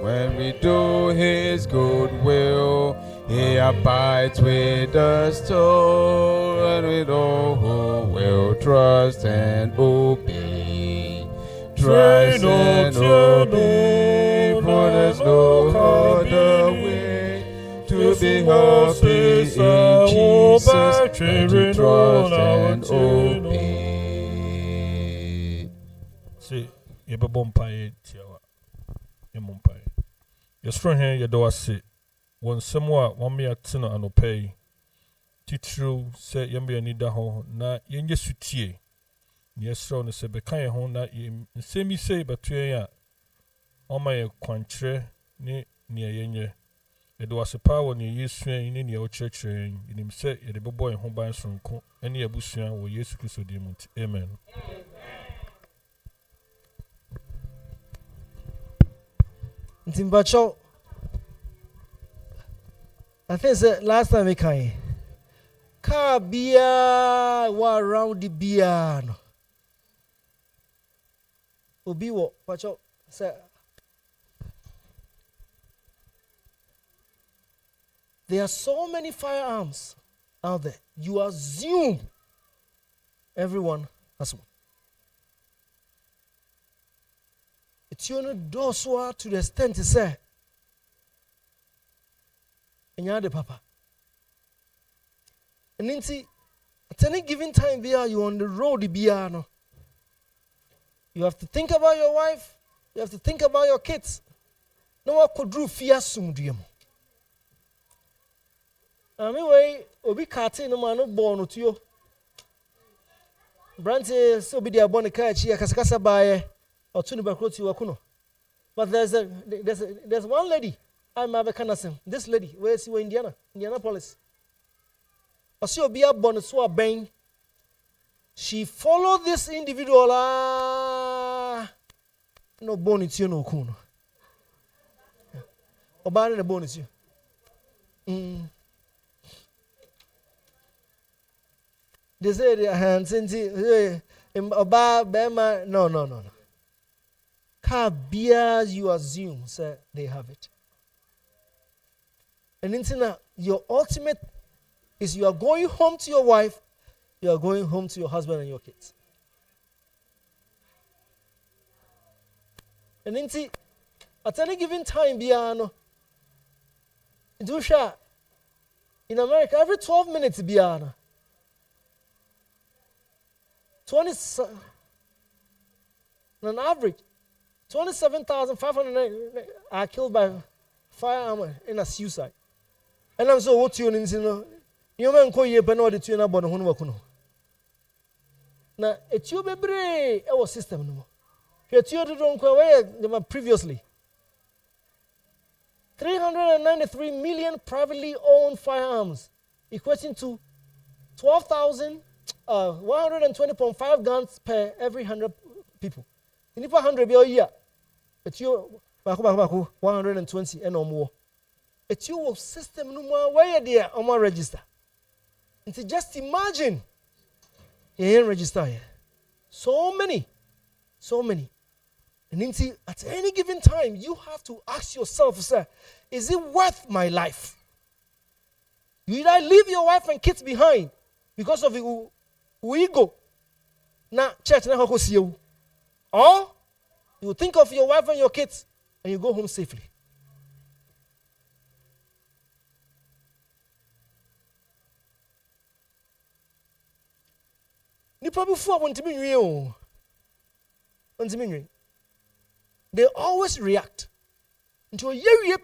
Speaker 2: When we do his good will, he abides with us still, and with all who will trust and obey. Trust and obey, for there's no other way to be happy in Jesus, but to trust and obey.
Speaker 1: See, you be bumpy, Tiawa. You bumpy. Your strong hand, your door say, one somewhat 1 minute tin and pay. Titru say, Yambi and Nida ho, na yen sutie. Yes, strong say, Becaya ho, na semi say, but 2 ya. On my quantre near yen. It was a power near you swing in your church, in him say, a boy home by from any abusian or yes, Christo demon. Amen.
Speaker 3: Timbacho, I think last time we came, car beer war around the beer. Obi wo, Pacho, say, there are so many firearms out there. You assume everyone has one. It's your doswa to the extent to say, and you're the papa. And then see, at any given time, you on the road, no. You have to think about your wife, you have to think about your kids. No one could do fear soon, dear. Anyway, Obi Kati no man no born to you. Branche so be the born catch here, Cascasa by. Or Wakuno. But there's one lady, I'm Abekanasem. This lady, where is she? Indianapolis. Osio Bia Bonasua Bain. She followed this individual. No bonus, you know, Kuno. Obana the bonus, you. They say their hands in Oba Bema. No. Car beers, you assume, sir, they have it. And then your ultimate is you are going home to your wife, you are going home to your husband and your kids. And then at any given time, Biano, in America, every 12 minutes, Biano, 20 on average. 27,500 are killed by firearm in a suicide. And I'm so what you know. You man call you but no the tune about the now it's your baby our system no more. You don't go away previously. 393 million privately owned firearms equating to 120.5 guns per every 100 people. In 100 a year, it's you 120 and no more. It's your system no more where there on my register. And just imagine, you register here. So many. And at any given time, you have to ask yourself, sir, is it worth my life? You either leave your wife and kids behind because of your ego. Now, church, now go see you. Or you think of your wife and your kids and you go home safely. They always react until a year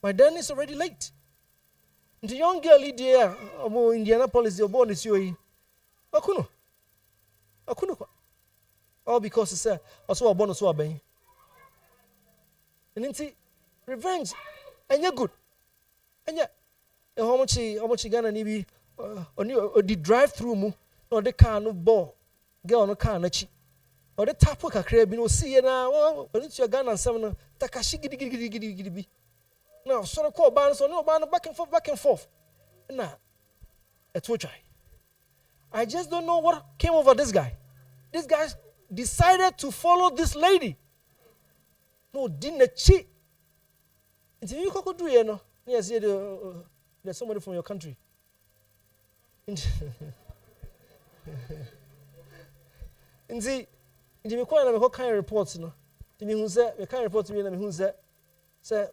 Speaker 3: by then it's already late. The young girl there, Indianapolis, you're born this year. Akuno. All because it's also a bonus. And then revenge, and you're good. And yet, how much Ghana need or the drive-through mu, or the car no ball, girl no car no cheap. Or the tap work a crab, see now, when it's your gun and some Takashi giddy. Now, so call bands or no band back and forth. Now, it's what I just don't know what came over this guy. This guy decided to follow this lady. No, didn't cheat. Until you could do it, no. Yes, there's somebody from your country. And see, me quite a kind of reports, no. To me, who said, the kind of report to me, who said,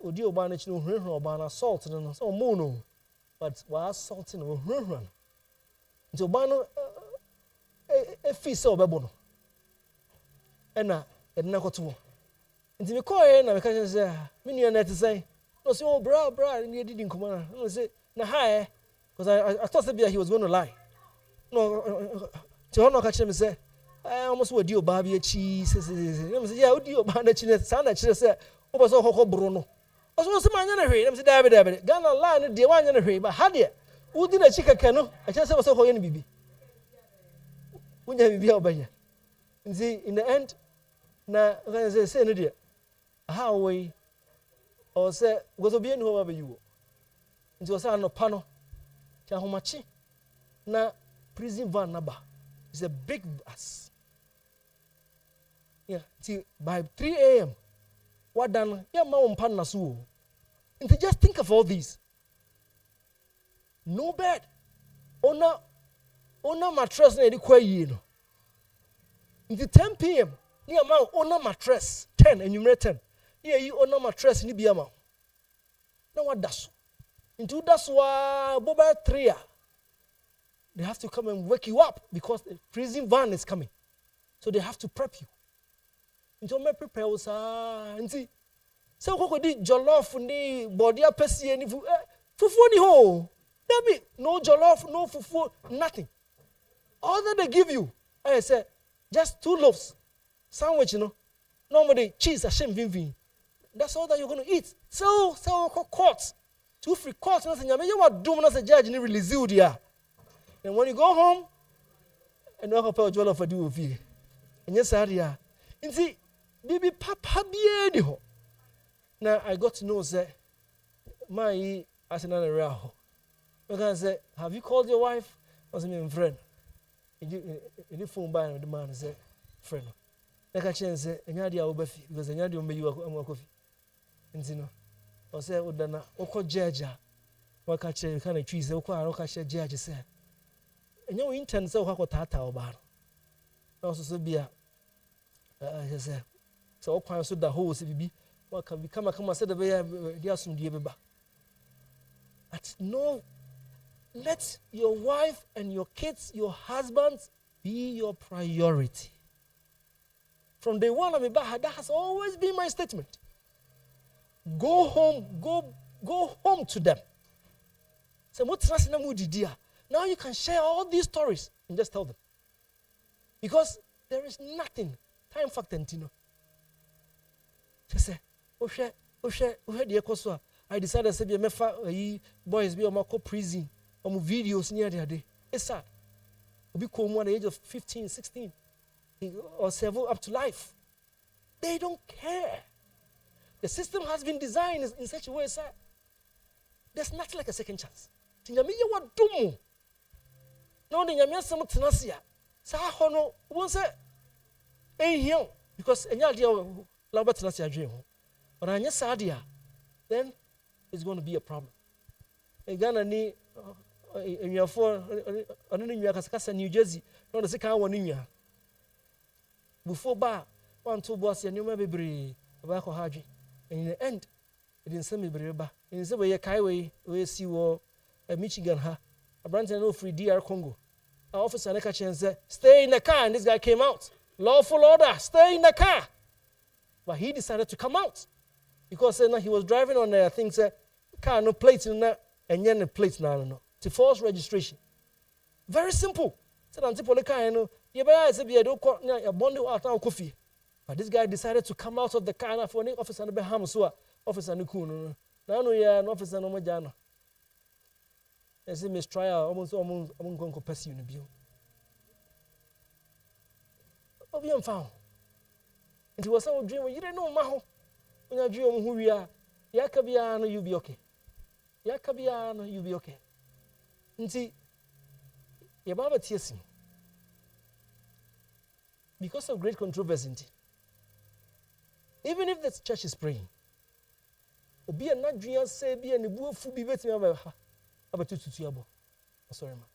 Speaker 3: Udio Banach no run or assault and so mono, but was assaulting or run. Until Bano a feast of Babono. And now, at Nakoto. Until me call in, I can say, Minion to say, no, say, oh, bra, and you didn't come on. I say, na hi, because I thought he was going to lie. No, to honor catch him and say, I almost would do Barbie cheese. Yeah, would you ban a chin? Son, I should say, oh, was all Bruno. I was a man in a hurry. I'm David, Ghana line, the one in a hurry, but had you? Who did a chicken canoe? I just was so holy, baby. Wouldn't you be out by you? And see, in the end, now, as I say, dear, how we or say, was a being whoever you were. It was on a panel. Tahumachi. Now, prison van naba is a big bus. Yeah, see, by 3 a.m., what done? Yeah, mom pan nasu. And just think of all these. No bed. Ona mattress na edikwa yi no. Into 10 p.m. Near ma ona mattress 10 and you 10. Yeah, you ona mattress ni biama. Now what does? Into that's why Boba 3. They have to come and wake you up because the prison van is coming. So they have to prep you. Until me prepare us and see. So we did jollof ni body apesi ni fufu ni ho. There be no jollof, no fufu, nothing. All that they give you, I say, just 2 loaves, sandwich, you know. Normally cheese, a shame vin. That's all that you're going to eat. So courts, 2 free courts, nothing. You what doing as a judge and release you there. And when you go home, and you have a jollof for do with you. And yes, I and see, baby papa be ho. Now I got to know that my as another real. I can say, have you called your wife? I said, my friend. You phone by the man said, friend. I can say, and you're the Obefi because I know you are coffee. And you know, I said, oh, Dana, Oko Jaja. What catch you kind of trees, Oko Jaja said. And you intend so how Tata or bar. Also, be a, I said, so Oko so the whole CBB. What can become a come and say the way they are soon dear back. But no, let your wife and your kids, your husbands be your priority. From day one, that has always been my statement. Go home, go home to them. So now you can share all these stories and just tell them. Because there is nothing. Time factor, Tino. Just say, I decided to be a mefa boys be on my prison on videos near the day. It's sad. We become at the age of 15, 16, or 7 up to life. They don't care. The system has been designed in such a way, sir. There's nothing like a second chance. Tinyamiya wa dumu. No, the nyamiya samu tenasia. Sa hono won't say here because any idea laba tenasia dream. But anya sadia, then it's going to be a problem. Egana ni for New Jersey, not the second one in ya. Before bar, 1, 2 boss, and you may be about Haji. And in the end, it didn't send me breba. In the way a Kaiway, we see war a Michigan ha, a brand no free DR Congo. Our officer and said, stay in the car, and this guy came out. Lawful order, stay in the car. But he decided to come out because he was driving on there, things car no plates in that, and then the plates now no. To false registration. Very simple. Said until Polika, you better a bundle out of coffee. But this guy decided to come out of the car for an officer and be Hamasua, officer Nikun. Now no yeah, an officer no majana. I say Miss Trial almost going to pursue in the view. Obian found. And it was some dream you didn't know Maho. When you dream who we are, Yakabiano, you'll be okay. Yakabiano, you'll be okay. See, your Baba tears him because of great controversy. Even if the church is praying, be a Nigerian say, be a Nibu Fubi betting about Tutuabo. Sorry, man.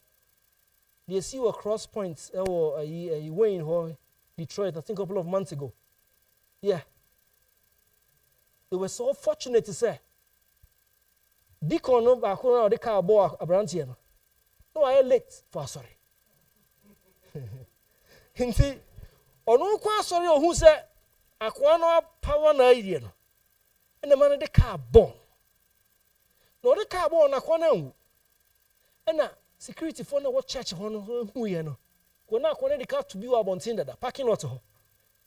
Speaker 3: They see a cross points or a way in Detroit, I think a couple of months ago. Yeah. They were so fortunate to say, Deacon no back on the car bought a branchian. No, I am late for sorry. Hinti, or no qua sorry or who said, Aquano power na idea. And the man of the car born. No, the car born Aquano. And now, security for no what church who you know. When I connect the car to be about Tinder, parking lot.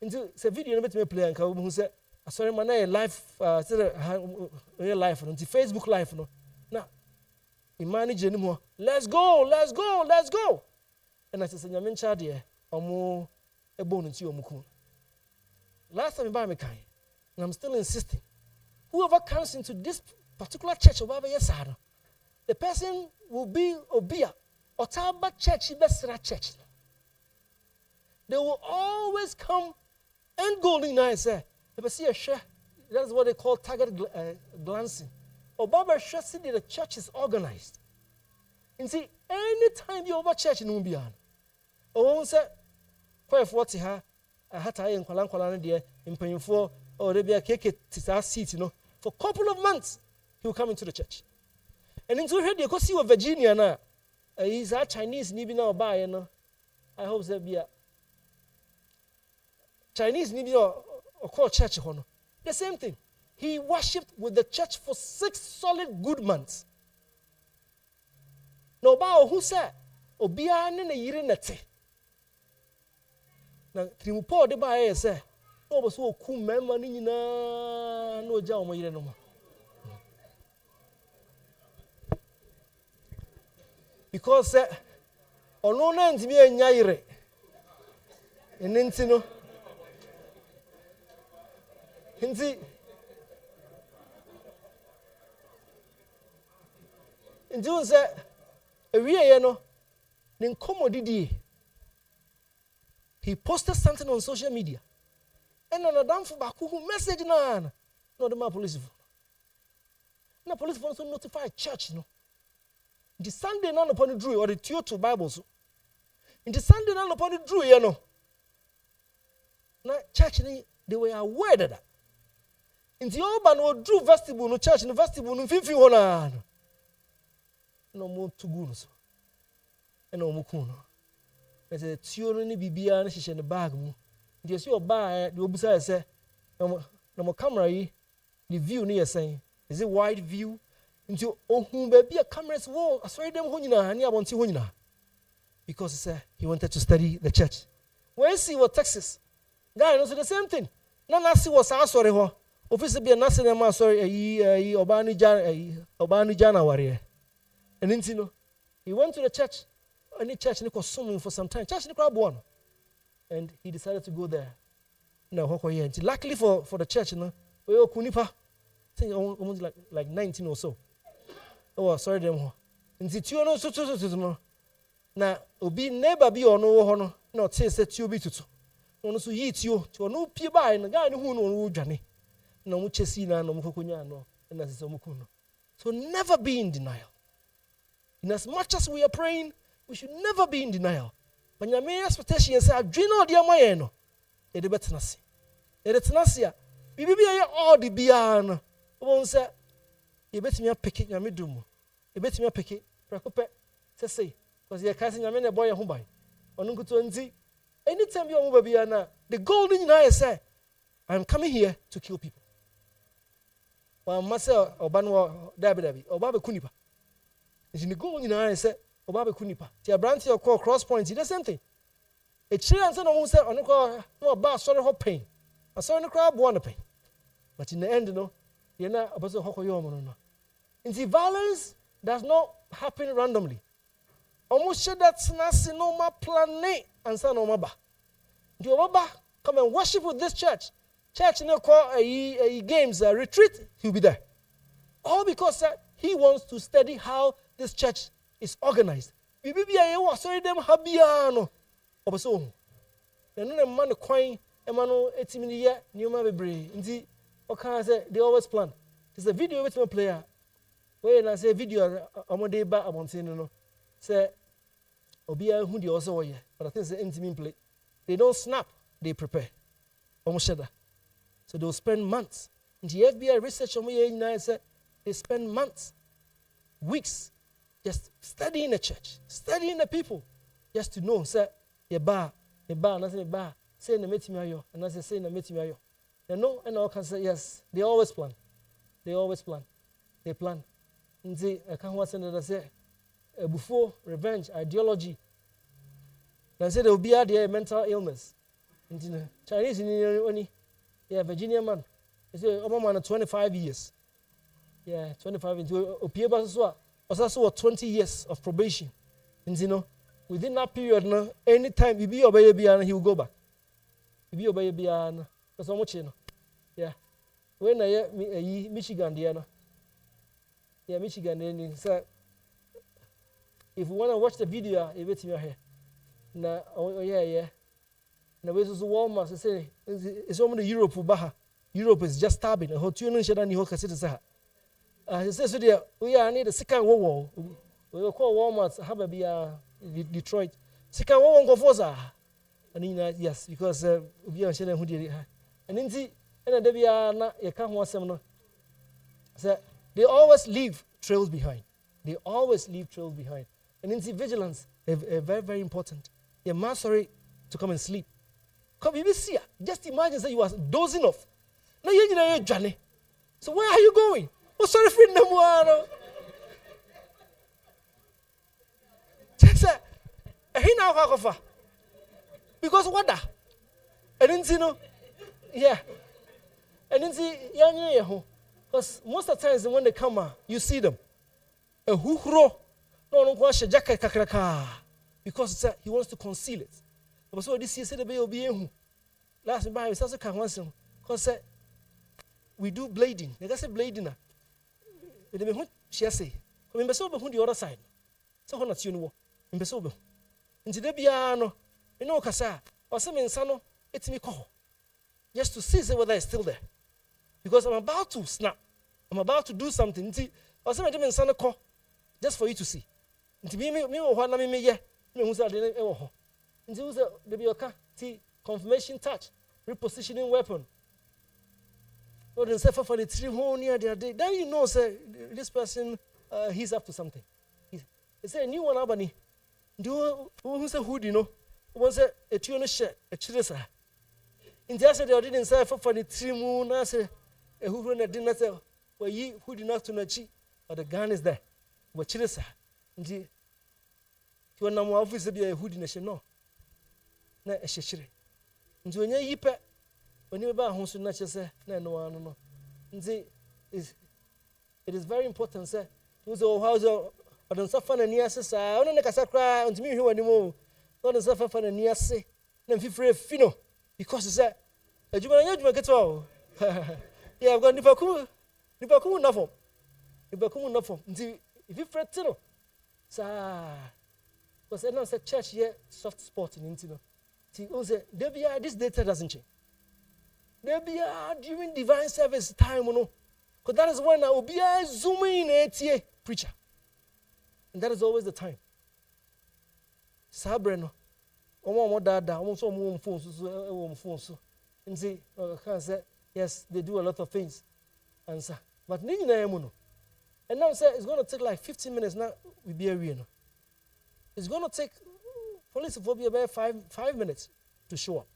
Speaker 3: Into the video let me play and who said, sorry, man, live, real life, on Facebook live. Now, he manage anymore. Let's go. And I said, "Yamin Chadia, Omo, a bone to you, last time I buy me kind, and I'm still insisting. Whoever comes into this particular church of Baba Yesada, the person will be Obia or Taba Church, Besra Church. They will always come and go in I say, if see a share, that's what they call target glancing. Or Baba Shasi, the church is organized. And see, anytime you over church in Umbian, or won't say, quite 40 ha, I had to in Kwalan dear, in paying for, or there be a cake to our seat, for a couple of months, he will come into the church. And into here, you go see what Virginia now. He's a Chinese, maybe now buy, I hope there be a Chinese, maybe or call church. The same thing. He worshipped with the church for 6 solid good months. No, bao who said, Obian and a year in a tea. Now, Trimupo de Bae say, no, but so cool, money no jam, you know. Because, on no end to be a nyire. And then, you know, and June said, a real, then commodity. He posted something on social media. And on a damn for Baku message, no, the man police. No police wants to notify church, The Sunday none upon the drew or the Tioto Bibles. In the Sunday none upon the drew, Now, church, they were aware of that. In the urban or drew vestibule, no church in the vestibule, no 50 1. No more to goons. And no more coon. There's a tyranny bibia and she in the bag. Just your buy, the observer say, no more camera, the view near saying, is it wide view? Into whom be a camera's wall, I swear them honina, and I want to honina. Because he wanted to study the church. Where is he what Texas? Guy knows the same thing. None I see was our sorry, office be na se na ma sorry ayi obani jana ware and intino he went to the church any church ni ko sum for some time church ni crowd one and he decided to go there na hoko ye luckily for the church no we okunipa think almost like 19 or so oh sorry them ho nti tuo no so no na obi neighbor bi ono wo ho no na o te se tuo bi tutu ono so yi tuo no pie bai no guy no hu no wo dwane na mu chesi na no mu kokonya no na se so mu ku no so never be in denial in as much as we are praying we should never be in denial when your main expectation say adwene odi amaye no e de betenase e de tenase a bibi ya all the bia no won say e betimi apeke nyame dum e betimi apeke prakope say because you can't nyame na boy ho ban onu nkuto nti anytime you move bia na the goal ni na say I'm coming here to kill people wa masa obano dabi oba be kunipa the goal ni na say oba be kunipa ti abranti your call cross point the same thing e chiri answer no say onu ko no ba sorry ho pain I saw no crowd one pain but in the end no you na obaso hokoyo mo no nti violence does not happen randomly almost sure that's not normal plan and say no ba nti obaba come and worship with this church no call a games a retreat he'll be there all because he wants to study how this church is organized bibia ye was sorry them habia no obaso enu na man kwan ema no etimi ni ye nioma bebre nti oka say they always plan it's a video with my player when I say video amode ba abontin no say obia hu de also ye but I think say intimi play they don't snap they prepare almost shada so they'll spend months in the FBI research on ye say they spend months weeks just studying the church studying the people just to know say ye ba na say na metimi ayo and I say na metimi ayo they know and all can say yes they plan nti I can't want to say before revenge ideology and say there will be a mental illness nti Chinese ni oni yeah Virginia man he say omo man 25 years yeah 25 into opieba so also 20 years of probation nti no within that period no anytime bibi obeye bia he will go back bibi obeye bia no so much no yeah when I Michigan there no yeah Michigan then so if you want to watch the video you wait me here na oh yeah na we so Walmart say it's only Europe baha Europe is just starving a hotel no sheda ni ho kase say say so there we are need the second war we call Walmart have bia Detroit second war go for sa and yes because we are sheda hu dey and nti and the bia na ye ka ho asem no say they always leave trails behind and nti vigilance is very very important you must sorry to come and sleep come you see just imagine say you was dozing off now you know Johnny so where are you going oh sorry for no more just he now how because what da and nti no yeah and nti yanye ho because most of the times when they come you see them a huhro no kwa jacket kakraka because he wants to conceal it but so this year said the be ehu last by we also can once because we do blading they say blading na we dey hu share say ko me so be hu the other side so na tune wo me so be nti da bia no me no kasa o se me nsa no etimi ko just to see whether it's still there because I'm about to snap I'm about to do something nti o se me de me nsa no ko just for you to see nti me wo ho na me ye me hu say de e wo ho nti hu say de bi oka ti confirmation touch repositioning weapon or then say for the 3 whole near there then you know say this person he's up to something he say a new one abani do who say who do you know who say a tune share a chiresa in just they didn't say for the 3 mu na say who na didn't say well you who did not to na chi but the gun is there but chiresa nti you na mo office be a who did na no na e hyehyere nti onye yipe oni ba ho so na che say na no ano no it is very important, sir. So how's your or don't suffer the near sister? I don't know cry unto me who anymore. Don't suffer for the near say. Then feel free, because it's a you get all. Yeah, I've got Nipaku enough. Nipaku enough. If you fret, sir, because I know it's a church here, soft spot in Intino. This data doesn't change. There be during divine service time, because that is when I will be zooming in a preacher. And that is always the time. Sabreno. And see, yes, they do a lot of things. Answer. But and now say it's going to take like 15 minutes now we be a it's going to take police for about 5 minutes to show up.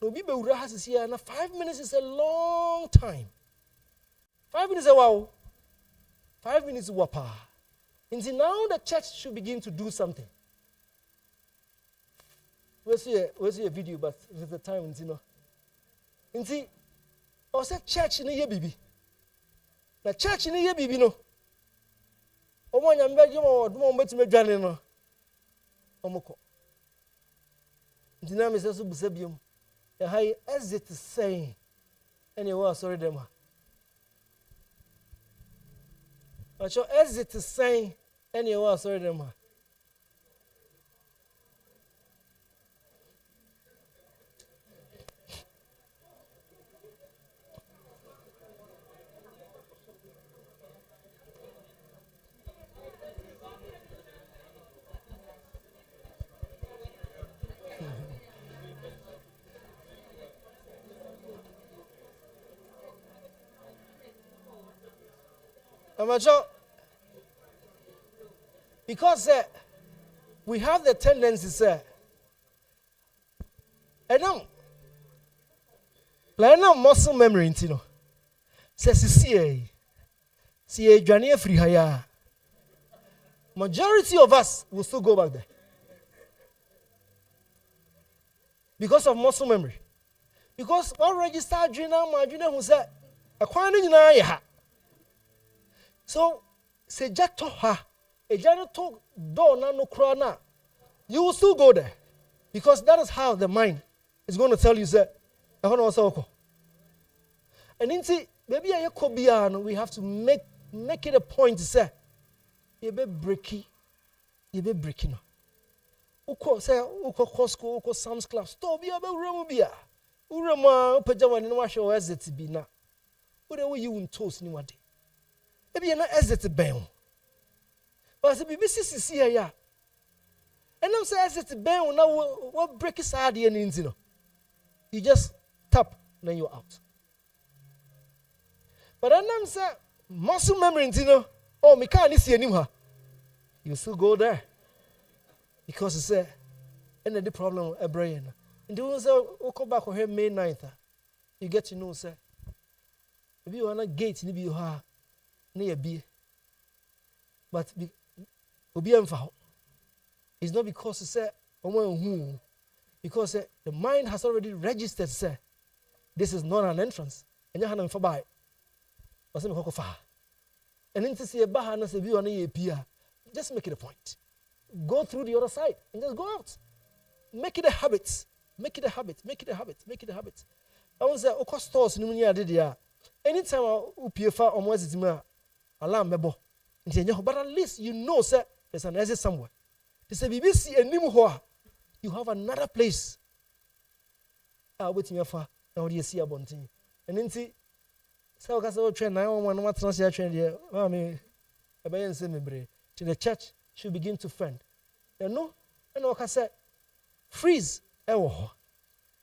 Speaker 3: No people has here now 5 minutes is a long time. 5 minutes a wow. 5 minutes wapa. And now the church should begin to do something. We'll see a video, but it's the time, And see, I said church in a year, baby. The church in a year, baby, no. Oh, one young man, you want to make Johnny, no. Omoko. The name is also Busabium. A high exit is saying, anyway, sorry, them. I shall exit is saying, anyway, sorry, them. Because we have the tendency, and now, muscle memory, says, see, Johnny free hire. Majority of us will still go back there because of muscle memory. Because what registered Junior, my junior who said, acquiring in so, say Jato ha, a janitor door no crana. You will still go there because that is how the mind is going to tell you, sir. And then see, maybe I could be we have to make it a point to say, you be breaky, you be breaking. Uko say, Uko Costco, Uko Sam's Club, stop, you be Rumubia. Urama, Pajawan, and wash your exit be now. Whatever you won't toast anyone. Maybe you're not exit bang. But as a BBC here, and I'm saying exit bang now what break is hard here in you just tap, then you're out. But then I'm saying muscle memory oh me can't see anymore. You still go there. Because it's and the problem a brain. And do we'll come back on here May 9th. You get to know, sir. If you are not gate, maybe you have near B. But it's not because it's because the mind has already registered, sir. This is not an entrance. And you have to buy. And then to see a bahana say view on a pier. Just make it a point. Go through the other side and just go out. Make it a habit. Make it a habit. Make it a habit. Make it a habit. I want to say, okay, stores in the idea. Anytime I PFA or more is alarm mebo. But at least you know, sir, there's an exit somewhere. They say, BBC and Nimuhua, you have another place. Waiting here for now. Do you see a bunting? And then see, so I said, train 911, what's not your train here? I mean, the church should begin to fend. You know, and like I said, freeze.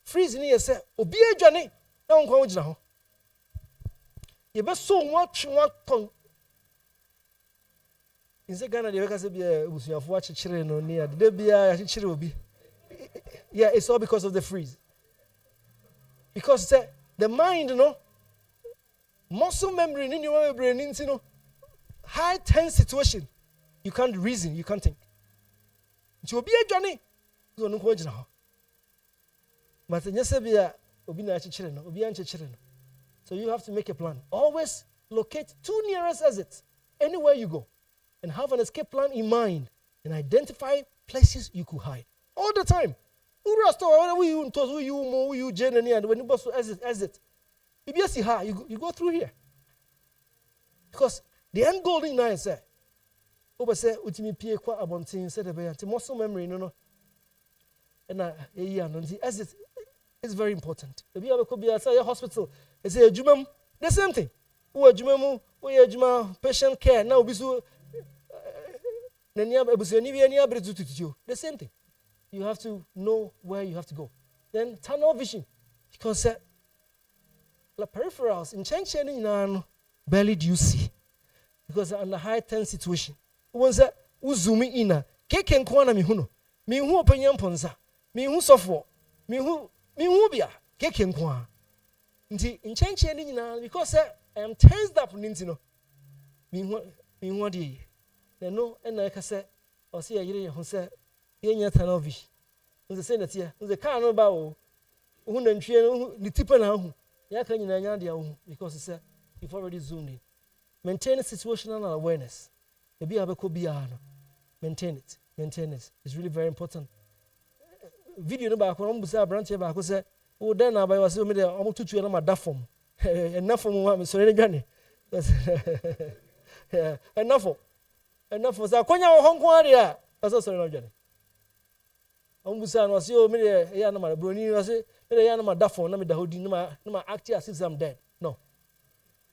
Speaker 3: Freeze in here, say, Obi a Johnny. Now I'm going to know. You best so much what tongue. In the Ghana, the workers be a watch children on near the be a children. Yeah, it's all because of the freeze. Because the mind, you know, muscle memory in your brain, you know, high tense situation. You can't reason, you can't think. It will be a journey. So no question now. But yes, be a children, so So you have to make a plan. Always locate 2 nearest exits anywhere you go and have an escape plan in mind and identify places you could hide all the time. You exit. You go through here. Because the end goal in is over say ultimate pie kwa abontin said the muscle memory no. And the exit is very important. If you could be at a hospital, it's a jumam, the same thing. Who are jumamu, we are juma patient care now bisu the same thing. You have to know where you have to go. Then tunnel vision. Because the peripherals in changing barely do you see. Because under high tense situation. Once that zoom in cake and corner me huno. Me who open yam ponza. Me who software. Me who bia cake and corner. In changing because I am tensed up nintino. Me what ye. Then no, and like I said, or see a year who said, Yenya Tanovish. The Senate here, the car no bow, who then train the tip and out. Yakan because it's you've already zoomed in. Maintain a situational awareness. Maybe I could be maintain it. Maintain it. It's really very important. Video no back when I branch back who said, oh, then I was so many almost 2 years on my dafom. Enough for me, sorry, Granny. Enough for that. When you're Hong Kong, yeah, that's sorry, Johnny. Ombusan was yo me ya na ma broni was me ya na ma dafon na me da hodi na ma act as if I'm dead. No.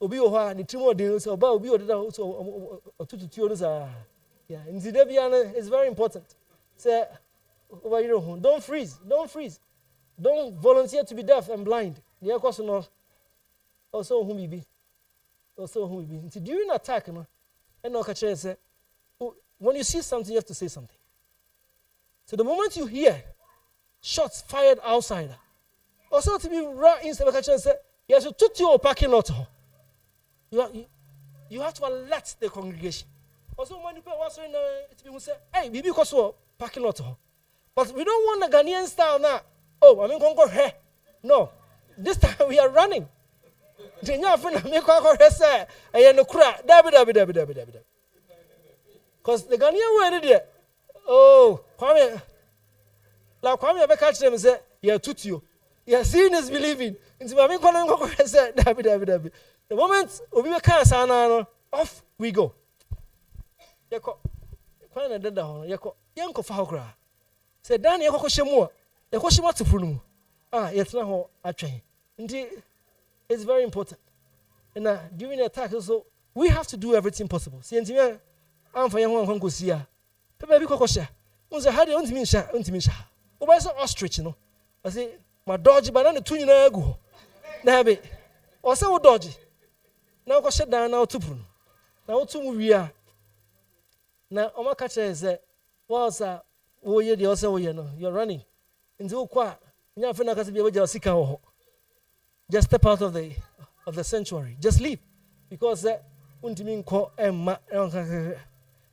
Speaker 3: Obi o ha ni trimo de so ba obi o da so otututuo no sa. Yeah, nzide bia is very important. Say over you know, don't freeze. Don't volunteer to be deaf and blind. The question no also who be. During attack no and no catch say when you see something you have to say something. So the moment you hear shots fired outside, also to be right inside the kitchen and say, yes, you took your parking lot. You have to alert the congregation. Also, when you pay one sorry, it's people say, hey, maybe because of parking lot. But we don't want the Ghanaian style now. Oh, I mean, go here. No, this time we are running. Because the Ghanaian were there. Oh, Kwame ever catch them and say, yeah, tutio. Yeah, seeing is believing. Into my main column, say, David. The moment we were cast off we go. Yako, Kwana did the honor, Yako, Yanko Fagra. Said, Danny, Yako Shemua, Yako Shema to Punu. Ah, yet now I train. Indeed, it's very important. And during the attack, also, we have to do everything possible. See, I'm for young one who see ya. Baby Kokosha. Unza hadi untimisha. Oba say ostrich no. I say my dodge banana 2 nyina agu. Na be. O say wo dodge. Na ko shut down na otupru. Na otumu wia. Na o maka che say was wo ye de o say wo ye no. You're running. Nti wo kwa nya fe na ka se bia beja sika ho. Just step out of the sanctuary. Just leave because untimi nko emma.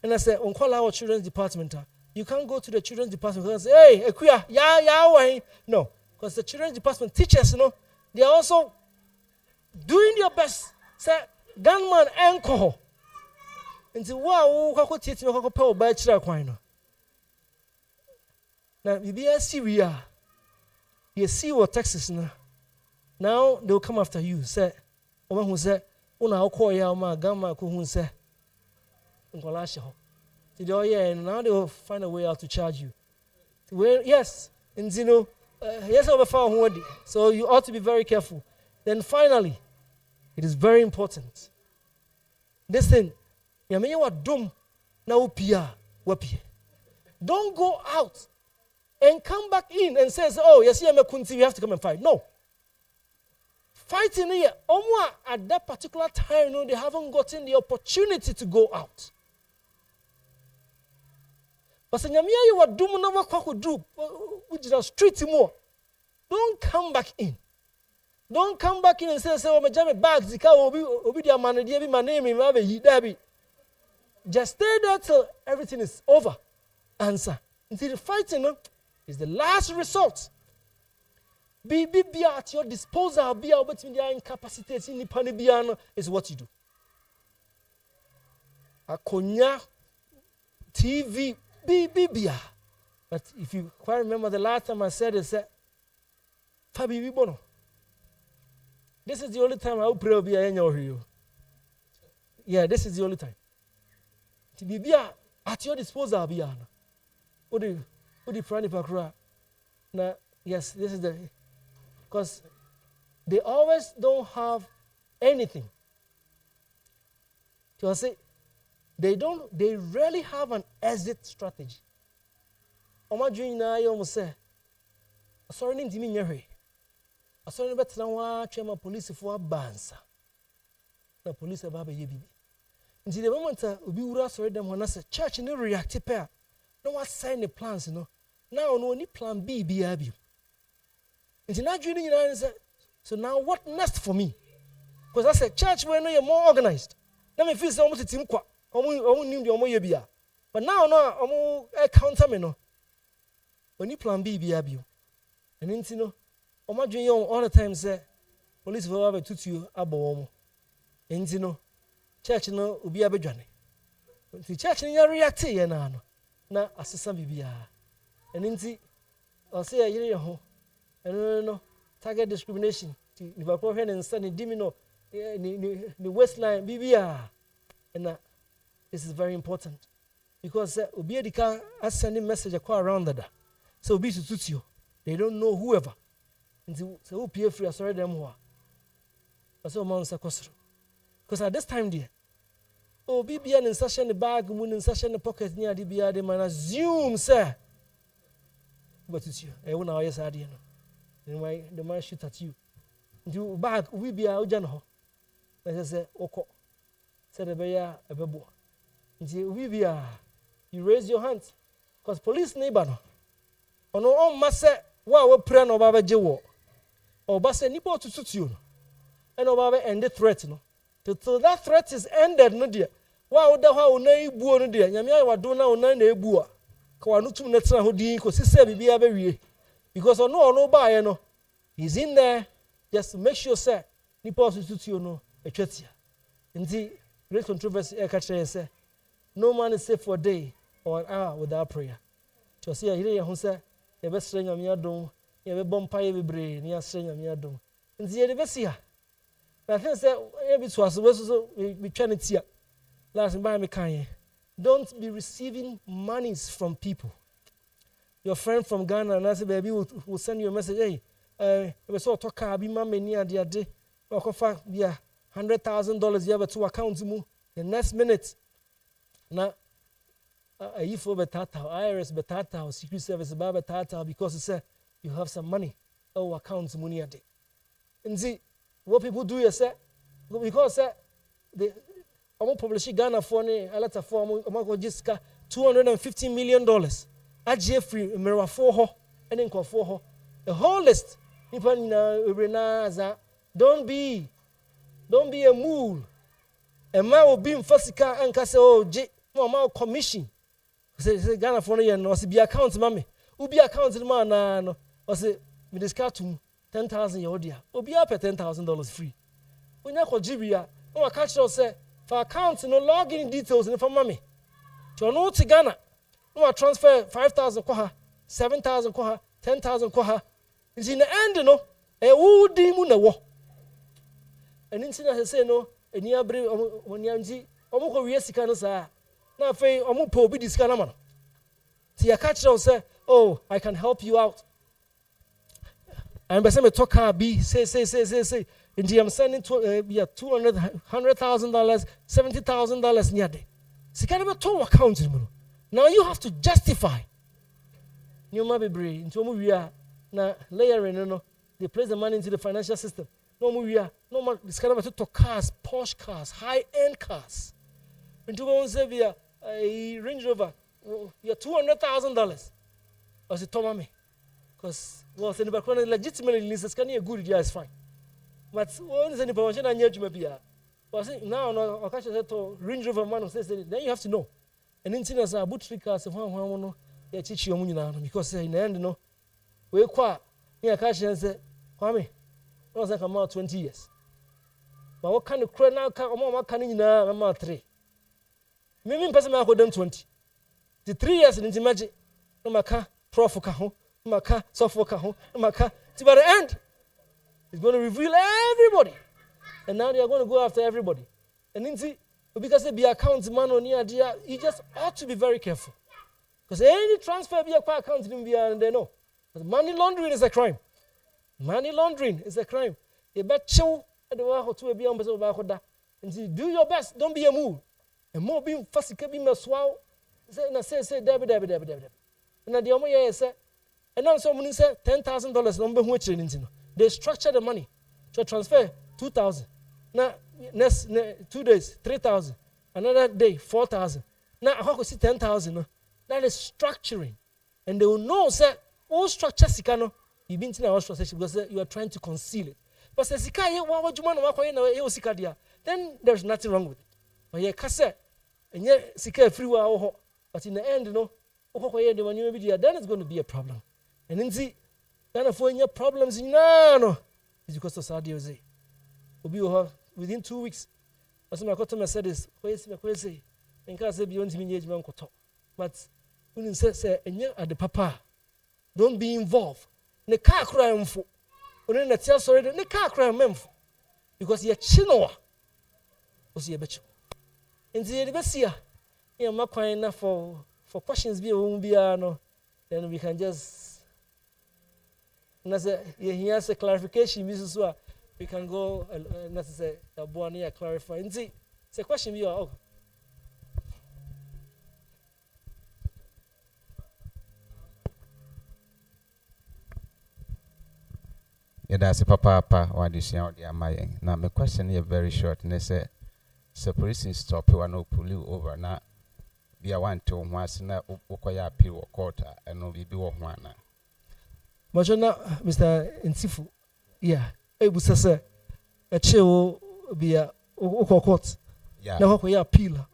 Speaker 3: And I said, on call our children's department. You can't go to the children's department and say, hey, Ekuya, yeah. No, because the children's department teachers, they are also doing their best. Say, gunman anchor. And say, wow, how teach me how to pay by children. Now, you see we are. You see what Texas now they will come after you. Say, woman who said, Una call ya ma gamma who say. And now they will find a way out to charge you. Well, yes, and yes, over found. So you ought to be very careful. Then finally, it is very important. Listen, you mean what dumb now pia wapi. Don't go out and come back in and say, oh, yes, I'm a kunti, we have to come and fight. No. Fighting here, at that particular time, they haven't gotten the opportunity to go out. But you were doing no what do, which is street more. Don't come back in. Don't come back in and say, oh, my jammy bags, the car will be their man, and my name, just stay there till everything is over. Answer. Until the fighting is the last resort. Be at your disposal, be able to incapacitated in the is what you do. Akonya, TV, be. But if you quite remember the last time I said it, Fabi Bibono. This is the only time I will pray be a yeah, this is the only time. To be at your disposal, be an. What do you find if now, yes, this is the because they always don't have anything. So I say they rarely have an exit strategy. Oma dream na you almost say sorry name dimi nyehwe. Asori bet na wa twema police for bansa. Na police ba ye bibi. Nti the moment obi wura sorry dem ho na say church no react pair. No what sign the plans no. Now no ni plan B bi abi. Nti na dream ni na say so now what next for me? Because I said church we no you more organized. Na me feel say omo tetim kwa. Omo nim de omo ye bia. But now no omo counter me no. Oni plan B bi abi. And nti no imagine you all the time say police for have tutu you abo nti no church no obi abedwane nti church no react ye na no na asesa bibia nti o say yire ye ho no target discrimination ti ni ba ko hwe ne nsa ne dimi no ni waistline bibia and this is very important because obi edika send message across around that so obi tutu you they don't know whoever. So who pay free sorry them who because at this time there BBN in such a bag moon in such a pocket near DBR they man assume sir but it's you now yes I didn't know the man shoot at you do bag we be a jan as I say oko said a bear a bebo until we be you raise your hands because police neighbor no on massa wa pray no baba jewo or basa nipo to suit you and over end the threat no till that threat is ended no dear wa da ha una ibuo no dear nyame wa do na una na ebu a ka wa no tum na tena ho din ko sise bibia ba wie because ono ba no he's in there just to make sure say nipo to suit you no etwatia nti great controversy e ka kire say no man is safe for a day or an hour without prayer to say here ho say e be sre nyame adom ye be bompa ye bebre ni asre nyame adom nti ye de be sia na think say e bi to aso so we twa ne tia last by me kan don't be receiving monies from people. Your friend from Ghana and I say baby will send you a message hey we so talk ka bi ma mani ade o ko fa bia $100,000 you have to account mu the next minute na you for betata IRS betata secret service betata because it say you have some money account money ade and see what people do you say because they publish Ghana for ne a letter for go just $250 million aje free mirror for ho and then for ho a whole list people na don't be a mule a man will be in fasika and say no ma commission say Ghana for no no be account mame ubi account man na no o say me discount $10,000 your dear obi up $10,000 free when you Jibia no catch us say for account no login details in for mame to no to Ghana no transfer 5,000 kwa 7,000 kwa 10,000 kwa in the end no e wo di mu na wo and in say no eni abre onyanji omo ko wie sika no saa na fe omo po obi disika na ma ti ya catch us say oh I can help you out and be say me talk be say and I'm sending $200,000 $70,000 near there sika na be to account mu now you have to justify you ma be brave into omo wi na layering no they place the money into the financial system no more this kind of to cars, Porsche cars, high-end cars. Into one say via a Range Rover, you're $200,000. I said, Tommy, because well, in the background legitimately this can be a good idea is fine. But one is any promotion and yet you may be a now no catch to Range Rover man says then you have to know. And in as a boot trick cars one teach you because in the end no we qua here catch and say Kwame, I was like about 20 years. But what kind of crowd now? What can you know? I'm about 3. Maybe person I got them 20. The 3 years in the magic. No maka prof kaho, no maka software kaho, no maka. See, by the end, it's going to reveal everybody, and now they are going to go after everybody. And then see, because they be account man on here, you just ought to be very careful. Because any transfer be a account in the and they know. Money laundering is a crime. Money laundering is a crime. You bet you at the work to be on the and see, do your best. Don't be a move. And more being fussy can be my swallow. Say, Debbie. And the only say, and now someone said $10,000 number which they structure the money to transfer 2,000. Now, next 2 days, 3,000. Another day, 4,000. Now, how could see 10,000? That is structuring. And they will know, sir, all structure, Sikano, you've been to our structure because you are trying to conceal it. But say, Sika, then there's nothing wrong with it. But yeah, cassette, and yet, Sika free. But in the end, then it's going to be a problem. And then see, then if when your problems in no, it's because of Saudi Jose. Within 2 weeks, as my customer said this, say, and can't say beyond engagement. But when you say, and you are the papa, don't be involved. The car crime for when the tell sorry, the car crime memful because you're chinoa was your betcha. And the best year, you're not quite enough for questions be won't be no, then we can just. And I said, he has a clarification, Mrs. Wa. We can go and necessarily clarify. And see, it's a question you are.
Speaker 2: Yeah, that's a papa or this year. Now, my question here very short. And they say, so police stop you and no pull you over now. Be a 1 to 1 na ukoya appeal or court and no be one.
Speaker 3: But you know, Mr. Nsifu, yeah, it was a chill be a court.
Speaker 2: Yeah,
Speaker 3: now, we appeal